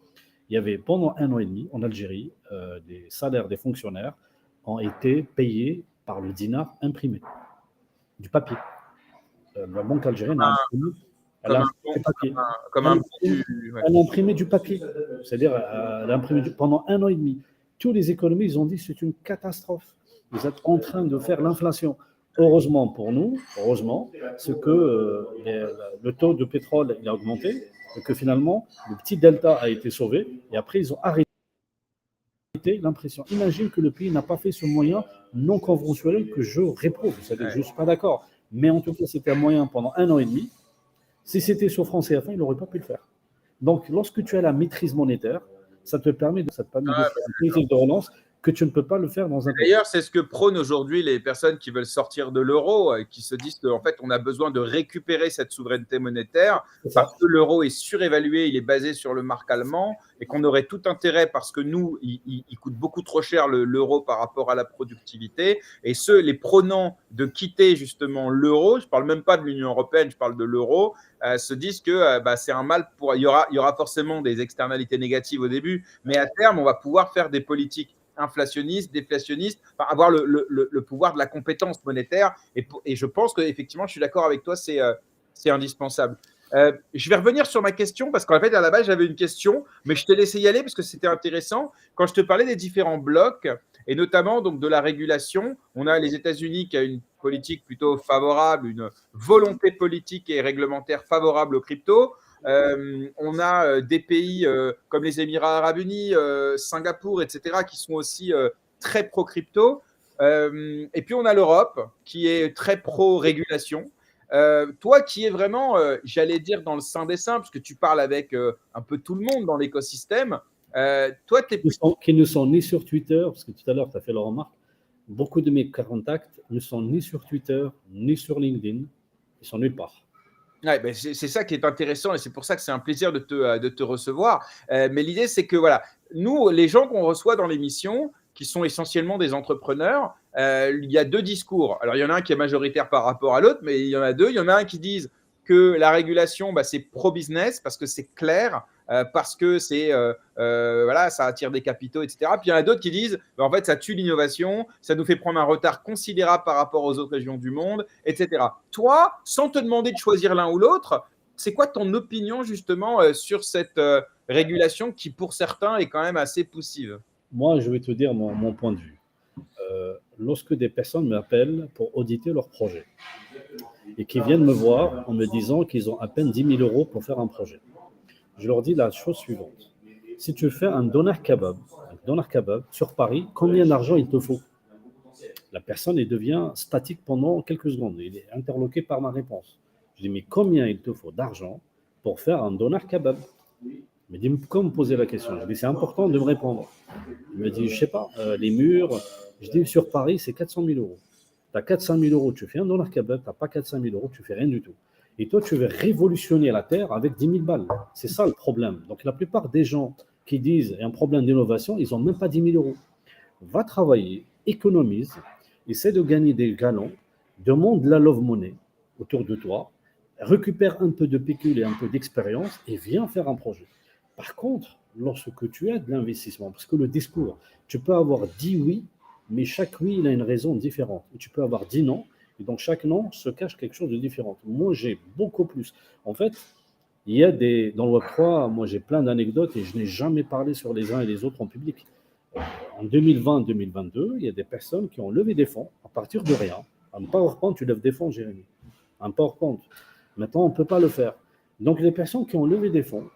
Il y avait pendant 1 an et demi en Algérie, des salaires des fonctionnaires ont été payés par le dinar imprimé, du papier. La banque algérienne a imprimé, du papier. Elle a imprimé du papier. C'est-à-dire, elle a imprimé pendant 1 an et demi. Tous les économistes ont dit que c'est une catastrophe. Vous êtes en train de faire l'inflation. Heureusement pour nous, c'est que le taux de pétrole il a augmenté, et que finalement, le petit delta a été sauvé, et après, ils ont arrêté l'impression. Imagine que le pays n'a pas fait ce moyen non conventionnel que je réprouve. C'est-à-dire que je ne suis pas d'accord. Mais en tout cas, c'était un moyen pendant 1 an et demi. Si c'était sur franc CFA, il n'aurait pas pu le faire. Donc, lorsque tu as la maîtrise monétaire, ça te permet de faire une politique de relance que tu ne peux pas le faire dans un pays. D'ailleurs, c'est ce que prônent aujourd'hui les personnes qui veulent sortir de l'euro, qui se disent qu'en fait, on a besoin de récupérer cette souveraineté monétaire parce que l'euro est surévalué, il est basé sur le mark allemand et qu'on aurait tout intérêt parce que nous, il coûte beaucoup trop cher l'euro par rapport à la productivité. Et les prônants de quitter justement l'euro, je ne parle même pas de l'Union européenne, je parle de l'euro, se disent que c'est un mal il y aura forcément des externalités négatives au début, mais à terme, on va pouvoir faire des politiques inflationniste, déflationniste, enfin, avoir le pouvoir de la compétence monétaire. Et je pense qu'effectivement, je suis d'accord avec toi, c'est indispensable. Je vais revenir sur ma question parce qu'en fait, à la base, j'avais une question, mais je t'ai laissé y aller parce que c'était intéressant. Quand je te parlais des différents blocs, et notamment donc, de la régulation, on a les États-Unis qui a une politique plutôt favorable, une volonté politique et réglementaire favorable aux cryptos. On a des pays comme les Émirats arabes unis, Singapour, etc., qui sont aussi très pro-crypto. Et puis, on a l'Europe qui est très pro-régulation. Toi qui es vraiment, j'allais dire, dans le sein des saints, parce que tu parles avec un peu tout le monde dans l'écosystème, toi, tu es plus… Qui ne sont ni sur Twitter, parce que tout à l'heure, tu as fait la remarque, beaucoup de mes contacts ne sont ni sur Twitter, ni sur LinkedIn, ils sont nulle part. Ouais, ben c'est ça qui est intéressant et c'est pour ça que c'est un plaisir de te recevoir. Mais l'idée, c'est que voilà, nous, les gens qu'on reçoit dans l'émission, qui sont essentiellement des entrepreneurs, il y a deux discours. Alors, il y en a un qui est majoritaire par rapport à l'autre, mais il y en a deux. Il y en a un qui disent que la régulation, bah, c'est pro-business parce que c'est clair, parce que c'est voilà, ça attire des capitaux, etc. Puis il y en a d'autres qui disent, bah, en fait, ça tue l'innovation, ça nous fait prendre un retard considérable par rapport aux autres régions du monde, etc. Toi, sans te demander de choisir l'un ou l'autre, c'est quoi ton opinion justement sur cette régulation qui, pour certains, est quand même assez poussive? Moi, je vais te dire mon point de vue. Lorsque des personnes m'appellent pour auditer leur projet et qui viennent me voir en me disant qu'ils ont à peine 10 000 euros pour faire un projet, je leur dis la chose suivante. Si tu fais un doner kebab sur Paris, combien d'argent il te faut? La personne elle devient statique pendant quelques secondes. Il est interloqué par ma réponse. Je dis, mais combien il te faut d'argent pour faire un doner kebab? Il me dit, pourquoi me poser la question? Je dis, c'est important de me répondre. Il me dit, je ne sais pas, les murs. Je dis, sur Paris, c'est 400 000 euros. Tu as 400 000 euros, tu fais un doner kebab, tu n'as pas 400 000 euros, tu ne fais rien du tout. Et toi, tu veux révolutionner la Terre avec 10 000 balles. C'est ça le problème. Donc, la plupart des gens qui disent qu'il y a un problème d'innovation, ils n'ont même pas 10 000 euros. Va travailler, économise, essaie de gagner des galons, demande la love money autour de toi, récupère un peu de pécule et un peu d'expérience et viens faire un projet. Par contre, lorsque tu as de l'investissement, parce que le discours, tu peux avoir 10 oui, mais chaque oui, il a une raison différente. Et tu peux avoir 10 non, et donc chaque non se cache quelque chose de différent. Moi, j'ai beaucoup plus. En fait, il y a dans le Web3, moi j'ai plein d'anecdotes et je n'ai jamais parlé sur les uns et les autres en public. En 2020-2022, il y a des personnes qui ont levé des fonds à partir de rien. Un PowerPoint, tu lèves des fonds, Jérémy. Un PowerPoint. Maintenant, on ne peut pas le faire. Donc, les personnes qui ont levé des fonds,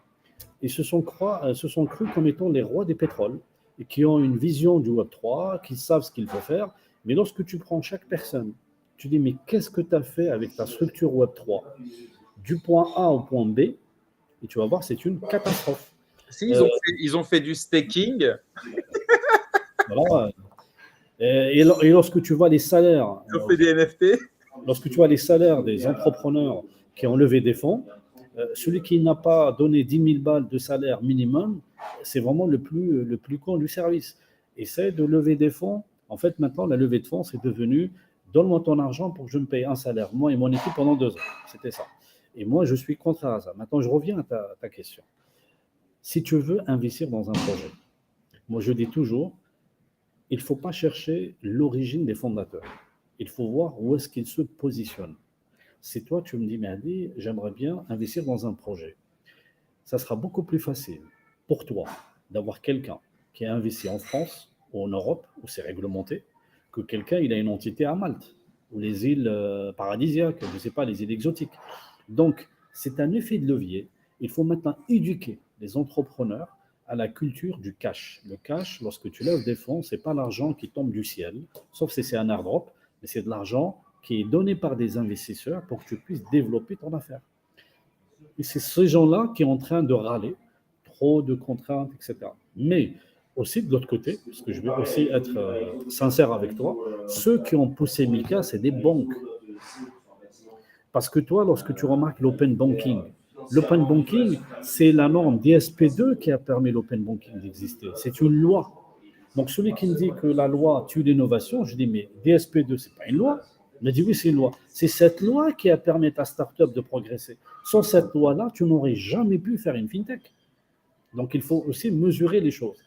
ils se sont crus comme étant les rois des pétroles et qui ont une vision du Web3, qui savent ce qu'il faut faire. Mais lorsque tu prends chaque personne, tu dis, mais qu'est-ce que tu as fait avec ta structure Web3 du point A au point B? Et tu vas voir, c'est une catastrophe. Si, ils ont fait du staking. Voilà. Et lorsque tu vois les salaires, Ils ont fait des NFT. Lorsque tu vois les salaires des entrepreneurs qui ont levé des fonds, celui qui n'a pas donné 10 000 balles de salaire minimum, c'est vraiment le plus con du service. Essaie de lever des fonds. En fait, maintenant, la levée de fonds, c'est devenu donne-moi ton argent pour que je me paye un salaire, moi et mon équipe, pendant 2 ans. C'était ça. Et moi, je suis contraire à ça. Maintenant, je reviens à ta question. Si tu veux investir dans un projet, moi, je dis toujours, il ne faut pas chercher l'origine des fondateurs. Il faut voir où est-ce qu'ils se positionnent. Si toi, tu me dis, Mehdi, j'aimerais bien investir dans un projet, ça sera beaucoup plus facile pour toi d'avoir quelqu'un qui a investi en France ou en Europe, où c'est réglementé, que quelqu'un il a une entité à Malte, ou les îles paradisiaques, je ne sais pas, les îles exotiques. Donc, c'est un effet de levier. Il faut maintenant éduquer les entrepreneurs à la culture du cash. Le cash, lorsque tu lèves des fonds, ce n'est pas l'argent qui tombe du ciel, sauf si c'est un airdrop, mais c'est de l'argent qui est donné par des investisseurs pour que tu puisses développer ton affaire. Et c'est ces gens-là qui sont en train de râler, trop de contraintes, etc. Mais aussi de l'autre côté, parce que je vais aussi être sincère avec toi, ceux qui ont poussé Mika, c'est des banques. Parce que toi, lorsque tu remarques l'open banking, c'est la norme DSP2 qui a permis l'open banking d'exister. C'est une loi. Donc, celui qui me dit que la loi tue l'innovation, je dis, mais DSP2, ce n'est pas une loi. Il me dit, oui, c'est une loi. C'est cette loi qui a permis à ta start-up de progresser. Sans cette loi-là, tu n'aurais jamais pu faire une fintech. Donc, il faut aussi mesurer les choses.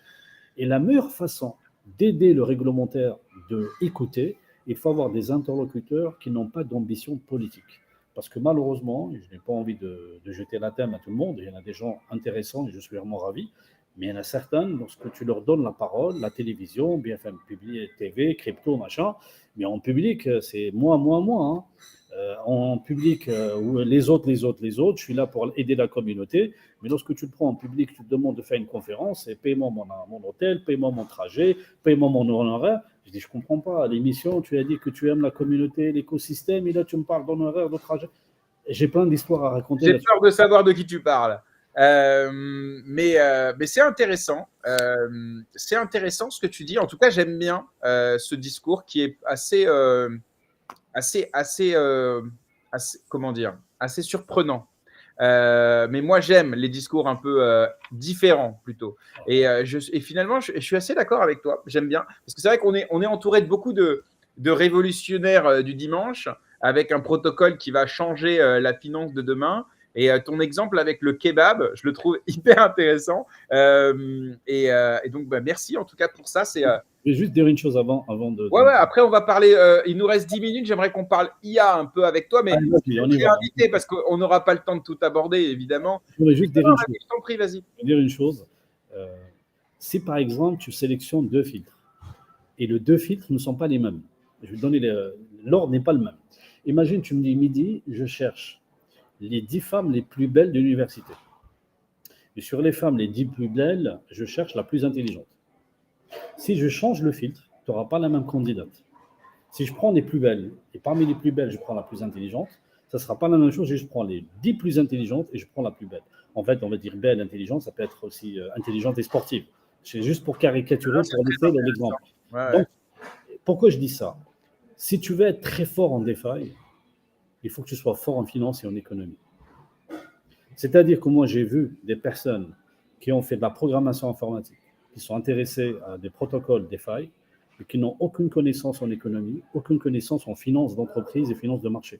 Et la meilleure façon d'aider le réglementaire de écouter. Il faut avoir des interlocuteurs qui n'ont pas d'ambition politique. Parce que malheureusement, je n'ai pas envie de jeter la thème à tout le monde, il y en a des gens intéressants et je suis vraiment ravi, mais il y en a certains, lorsque tu leur donnes la parole, la télévision, BFM TV, crypto, machin, mais en public, c'est moi, hein. En public, les autres, je suis là pour aider la communauté, mais lorsque tu le prends en public, tu te demandes de faire une conférence, et paye-moi mon hôtel, paye-moi mon trajet, paye-moi mon honoraire. Je dis, je ne comprends pas, l'émission, tu as dit que tu aimes la communauté, l'écosystème, et là tu me parles d'honoraire, de trajet. J'ai plein d'histoires à raconter. J'ai peur de savoir de qui tu parles. Mais c'est intéressant. C'est intéressant ce que tu dis. En tout cas, j'aime bien ce discours qui est assez comment dire, assez surprenant. Mais moi, j'aime les discours un peu différents plutôt. Et finalement, je suis assez d'accord avec toi. J'aime bien. Parce que c'est vrai qu'on est entouré de beaucoup de révolutionnaires du dimanche avec un protocole qui va changer la finance de demain. Et ton exemple avec le kebab, je le trouve hyper intéressant. Et donc, merci en tout cas pour ça. Je vais juste dire une chose avant de… Ouais, après, on va parler. Il nous reste 10 minutes. J'aimerais qu'on parle IA un peu avec toi, mais je t'ai invité parce qu'on n'aura pas le temps de tout aborder, évidemment. Je voudrais juste dire une chose. Je t'en prie, vas-y. Je vais dire une chose. Si par exemple, tu sélectionnes 2 filtres et les 2 filtres ne sont pas les mêmes, je vais donner l'ordre n'est pas le même. Imagine, tu me dis midi, je cherche les 10 femmes les plus belles de l'université. Et sur les femmes les 10 plus belles, je cherche la plus intelligente. Si je change le filtre, tu n'auras pas la même candidate. Si je prends les plus belles, et parmi les plus belles, je prends la plus intelligente, ça ne sera pas la même chose, je prends les 10 plus intelligentes et je prends la plus belle. En fait, on va dire belle, intelligente, ça peut être aussi intelligente et sportive. C'est juste pour caricaturer, pour laisser l'exemple. Ouais. Donc, pourquoi je dis ça? Si tu veux être très fort en DeFi, il faut que tu sois fort en finance et en économie. C'est-à-dire que moi, j'ai vu des personnes qui ont fait de la programmation informatique, qui sont intéressés à des protocoles DeFi, mais qui n'ont aucune connaissance en économie, aucune connaissance en finance d'entreprise et finance de marché.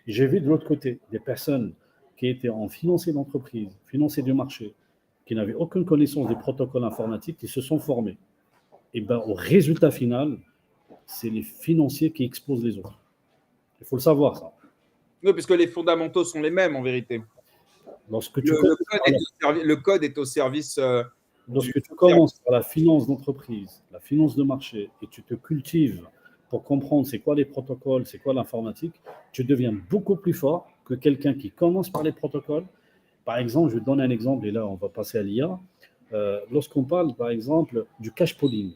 Et j'ai vu de l'autre côté des personnes qui étaient en financier d'entreprise, financier du marché, qui n'avaient aucune connaissance des protocoles informatiques, qui se sont formés. Et bien, au résultat final, c'est les financiers qui exposent les autres. Il faut le savoir, ça. Oui, parce que les fondamentaux sont les mêmes, en vérité. Lorsque le code est au service… Lorsque tu commences par la finance d'entreprise, la finance de marché, et tu te cultives pour comprendre c'est quoi les protocoles, c'est quoi l'informatique, tu deviens beaucoup plus fort que quelqu'un qui commence par les protocoles. Par exemple, je vais te donner un exemple, et là, on va passer à l'IA. Lorsqu'on parle, par exemple, du cash pooling,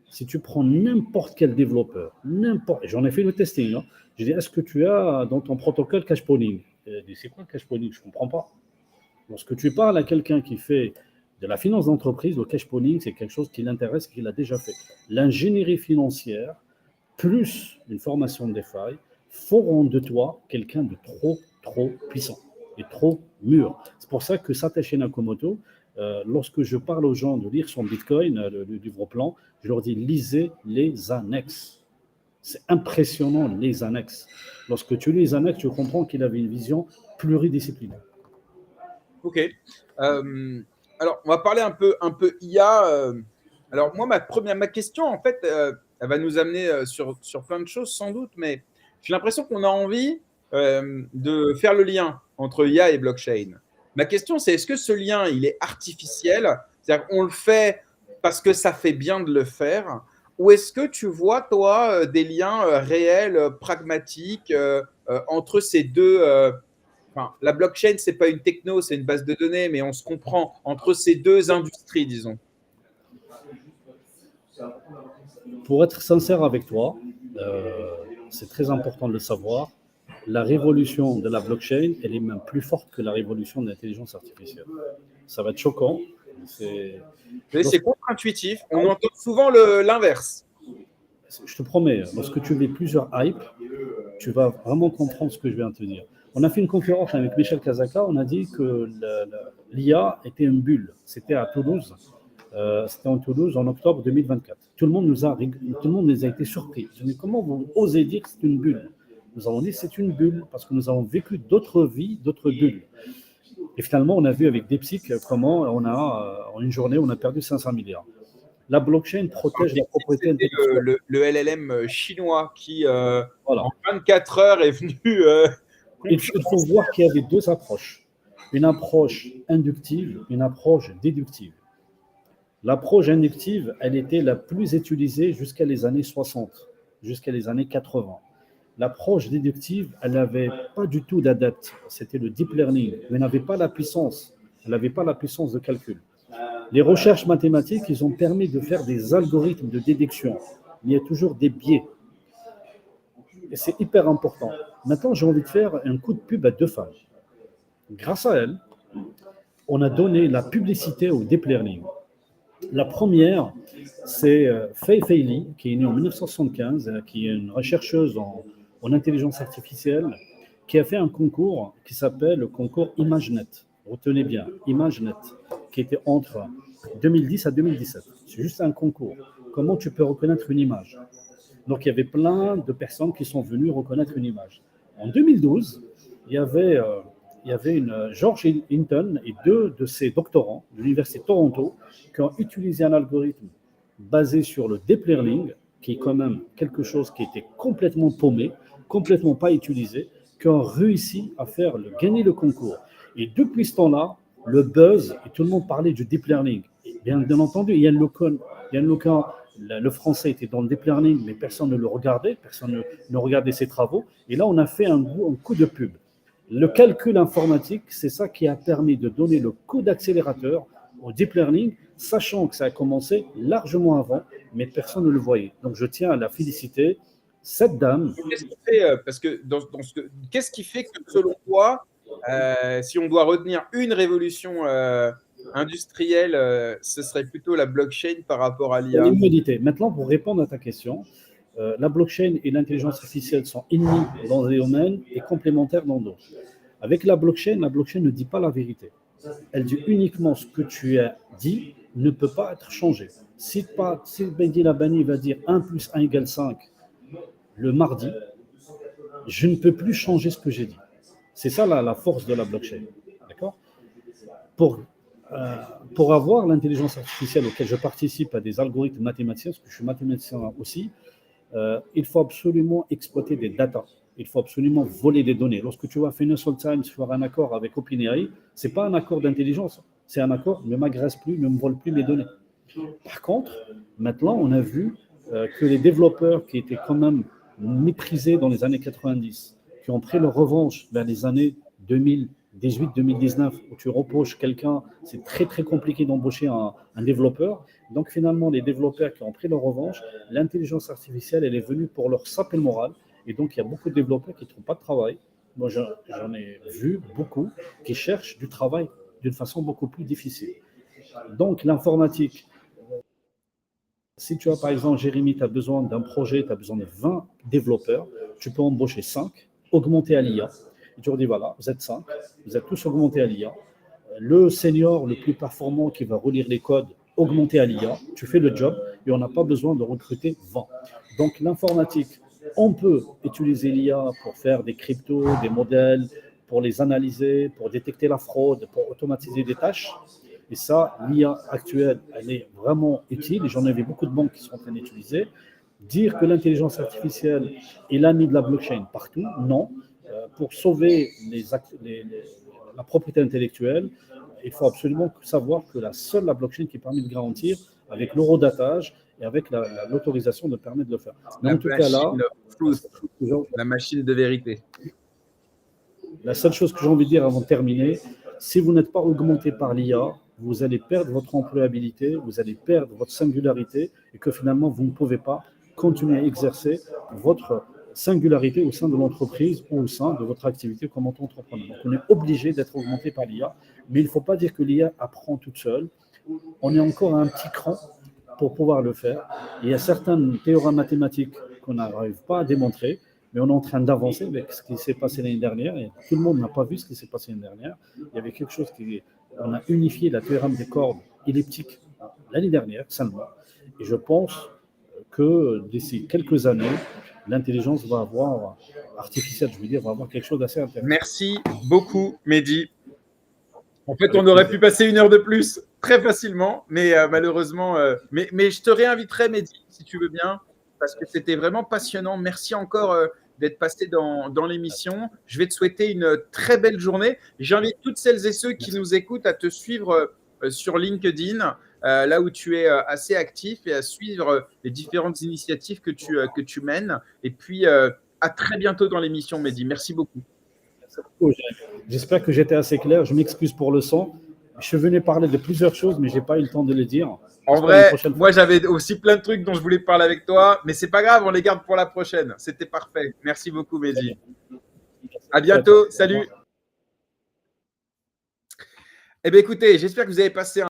si tu prends n'importe quel développeur, j'en ai fait le testing, hein, je dis, est-ce que tu as dans ton protocole cash pooling? C'est quoi le cash pooling? Je ne comprends pas. Lorsque tu parles à quelqu'un qui fait de la finance d'entreprise, le cash pooling, c'est quelque chose qui l'intéresse et qu'il a déjà fait. L'ingénierie financière, plus une formation de DeFi, feront de toi quelqu'un de trop puissant et trop mûr. C'est pour ça que Satoshi Nakamoto, lorsque je parle aux gens de lire son Bitcoin, le livre plan, je leur dis lisez les annexes. C'est impressionnant, les annexes. Lorsque tu lis les annexes, tu comprends qu'il avait une vision pluridisciplinaire. Ok. Alors, on va parler un peu IA. Alors, moi, ma question, en fait, elle va nous amener sur plein de choses, sans doute, mais j'ai l'impression qu'on a envie de faire le lien entre IA et blockchain. Ma question, c'est est-ce que ce lien, il est artificiel? C'est-à-dire qu'on le fait parce que ça fait bien de le faire? Ou est-ce que tu vois, toi, des liens réels, pragmatiques entre ces deux Enfin, la blockchain, ce n'est pas une techno, c'est une base de données, mais on se comprend entre ces deux industries, disons. Pour être sincère avec toi, c'est très important de le savoir, la révolution de la blockchain, elle est même plus forte que la révolution de l'intelligence artificielle. Ça va être choquant. C'est contre-intuitif. On entend souvent l'inverse. Je te promets, lorsque tu mets plusieurs hypes, tu vas vraiment comprendre ce que je viens de te dire. On a fait une conférence avec Michel Kazaka, on a dit que l'IA était une bulle. C'était à Toulouse. C'était en Toulouse en octobre 2024. Tout le monde nous a été surpris. Je dis, comment vous osez dire que c'est une bulle? Nous avons dit c'est une bulle parce que nous avons vécu d'autres vies, d'autres bulles. Et finalement, on a vu avec DeepSeek comment en une journée, on a perdu 500 milliards. La blockchain protège la propriété C'était intellectuelle. le LLM chinois qui, Voilà. en 24 heures, est venu Il faut voir qu'il y avait deux approches. Une approche inductive, une approche déductive. L'approche inductive, elle était la plus utilisée jusqu'à les années 60, jusqu'à les années 80. L'approche déductive, elle n'avait pas du tout d'adepte. C'était le deep learning. Elle n'avait pas la puissance. Elle n'avait pas la puissance de calcul. Les recherches mathématiques, ils ont permis de faire des algorithmes de déduction. Il y a toujours des biais. Et c'est hyper important. Maintenant, j'ai envie de faire un coup de pub à deux femmes. Grâce à elles, on a donné la publicité au deep learning. La première, c'est Fei Fei Li, qui est née en 1975, qui est une chercheuse en intelligence artificielle, qui a fait un concours qui s'appelle le concours ImageNet. Retenez bien, ImageNet, qui était entre 2010 à 2017. C'est juste un concours. Comment tu peux reconnaître une image? Donc, il y avait plein de personnes qui sont venues reconnaître une image. En 2012, il y avait une George Hinton et deux de ses doctorants de l'Université de Toronto qui ont utilisé un algorithme basé sur le deep learning, qui est quand même quelque chose qui était complètement paumé, complètement pas utilisé, qui ont réussi à gagner le concours. Et depuis ce temps-là, le buzz, et tout le monde parlait du deep learning. Et bien entendu, Yann LeCun, le français était dans le deep learning, mais personne ne le regardait, personne ne regardait ses travaux. Et là, on a fait un coup de pub. Le calcul informatique, c'est ça qui a permis de donner le coup d'accélérateur au deep learning, sachant que ça a commencé largement avant, mais personne ne le voyait. Donc, je tiens à la féliciter. Cette dame. Qu'est-ce qui fait, parce que qu'est-ce qui fait que, selon toi, si on doit retenir une révolution industrielle, ce serait plutôt la blockchain par rapport à l'IA? L'immunité. Maintenant, pour répondre à ta question, la blockchain et l'intelligence artificielle sont ennemis dans des domaines et complémentaires dans d'autres. Avec la blockchain ne dit pas la vérité. Elle dit uniquement ce que tu as dit ne peut pas être changé. Si Mehdi Labani va dire 1 plus 1 égale 5 le mardi, je ne peux plus changer ce que j'ai dit. C'est ça la force de la blockchain. D'accord ? Pour avoir l'intelligence artificielle auquel je participe à des algorithmes mathématiciens, parce que je suis mathématicien aussi, il faut absolument exploiter des datas. Il faut absolument voler des données. Lorsque tu vas Financial Times faire un accord avec OpenAI, ce n'est pas un accord d'intelligence, c'est un accord ne m'agresse plus, ne me vole plus mes données. Par contre, maintenant, on a vu que les développeurs qui étaient quand même méprisés dans les années 90, qui ont pris leur revanche vers les années 2018-2019, où tu reproches quelqu'un, c'est très très compliqué d'embaucher un développeur. Donc finalement, les développeurs qui ont pris leur revanche, l'intelligence artificielle, elle est venue pour leur saper le moral. Et donc, il y a beaucoup de développeurs qui ne trouvent pas de travail. Moi, j'en ai vu beaucoup qui cherchent du travail d'une façon beaucoup plus difficile. Donc, l'informatique, si tu as par exemple, Jérémy, tu as besoin d'un projet, tu as besoin de 20 développeurs, tu peux embaucher 5, augmenter à l'IA. Et tu leur dis, voilà, vous êtes 5, vous êtes tous augmentés à l'IA. Le senior le plus performant qui va relire les codes, augmenté à l'IA, tu fais le job et on n'a pas besoin de recruter 20. Donc, l'informatique, on peut utiliser l'IA pour faire des cryptos, des modèles, pour les analyser, pour détecter la fraude, pour automatiser des tâches. Et ça, l'IA actuelle, elle est vraiment utile. Et j'en ai vu beaucoup de banques qui sont en train d'utiliser. Dire que l'intelligence artificielle est l'ami de la blockchain partout, non. Pour sauver la propriété intellectuelle, il faut absolument savoir que la blockchain qui permet de garantir, avec l'eurodatage, et avec l'autorisation de permettre de le faire. Mais en tout cas, là, la machine de vérité. La seule chose que j'ai envie de dire avant de terminer, si vous n'êtes pas augmenté par l'IA, vous allez perdre votre employabilité, vous allez perdre votre singularité et que finalement, vous ne pouvez pas continuer à exercer votre singularité au sein de l'entreprise ou au sein de votre activité comme entrepreneur. Donc, on est obligé d'être augmenté par l'IA, mais il ne faut pas dire que l'IA apprend toute seule. On est encore à un petit cran pour pouvoir le faire. Il y a certains théorèmes mathématiques qu'on n'arrive pas à démontrer, mais on est en train d'avancer avec ce qui s'est passé l'année dernière. Et tout le monde n'a pas vu ce qui s'est passé l'année dernière. Il y avait quelque chose on a unifié la théorème des cordes elliptiques l'année dernière seulement. Et je pense que d'ici quelques années, l'intelligence artificielle, va avoir quelque chose d'assez intéressant. Merci beaucoup, Mehdi. En fait, on aurait pu passer 1 heure de plus. très facilement, mais malheureusement. Mais je te réinviterai, Mehdi, si tu veux bien, parce que c'était vraiment passionnant. Merci encore d'être passé dans l'émission. Je vais te souhaiter une très belle journée. J'invite toutes celles et ceux qui nous écoutent à te suivre sur LinkedIn, là où tu es assez actif, et à suivre les différentes initiatives que tu mènes. Et puis, à très bientôt dans l'émission, Mehdi. Merci beaucoup. J'espère que j'étais assez clair. Je m'excuse pour le son. Je suis venu parler de plusieurs choses, mais je n'ai pas eu le temps de les dire. En vrai, moi, j'avais aussi plein de trucs dont je voulais parler avec toi, mais c'est pas grave, on les garde pour la prochaine. C'était parfait. Merci beaucoup, Mehdi. À bientôt. Salut. Eh bien, écoutez, j'espère que vous avez passé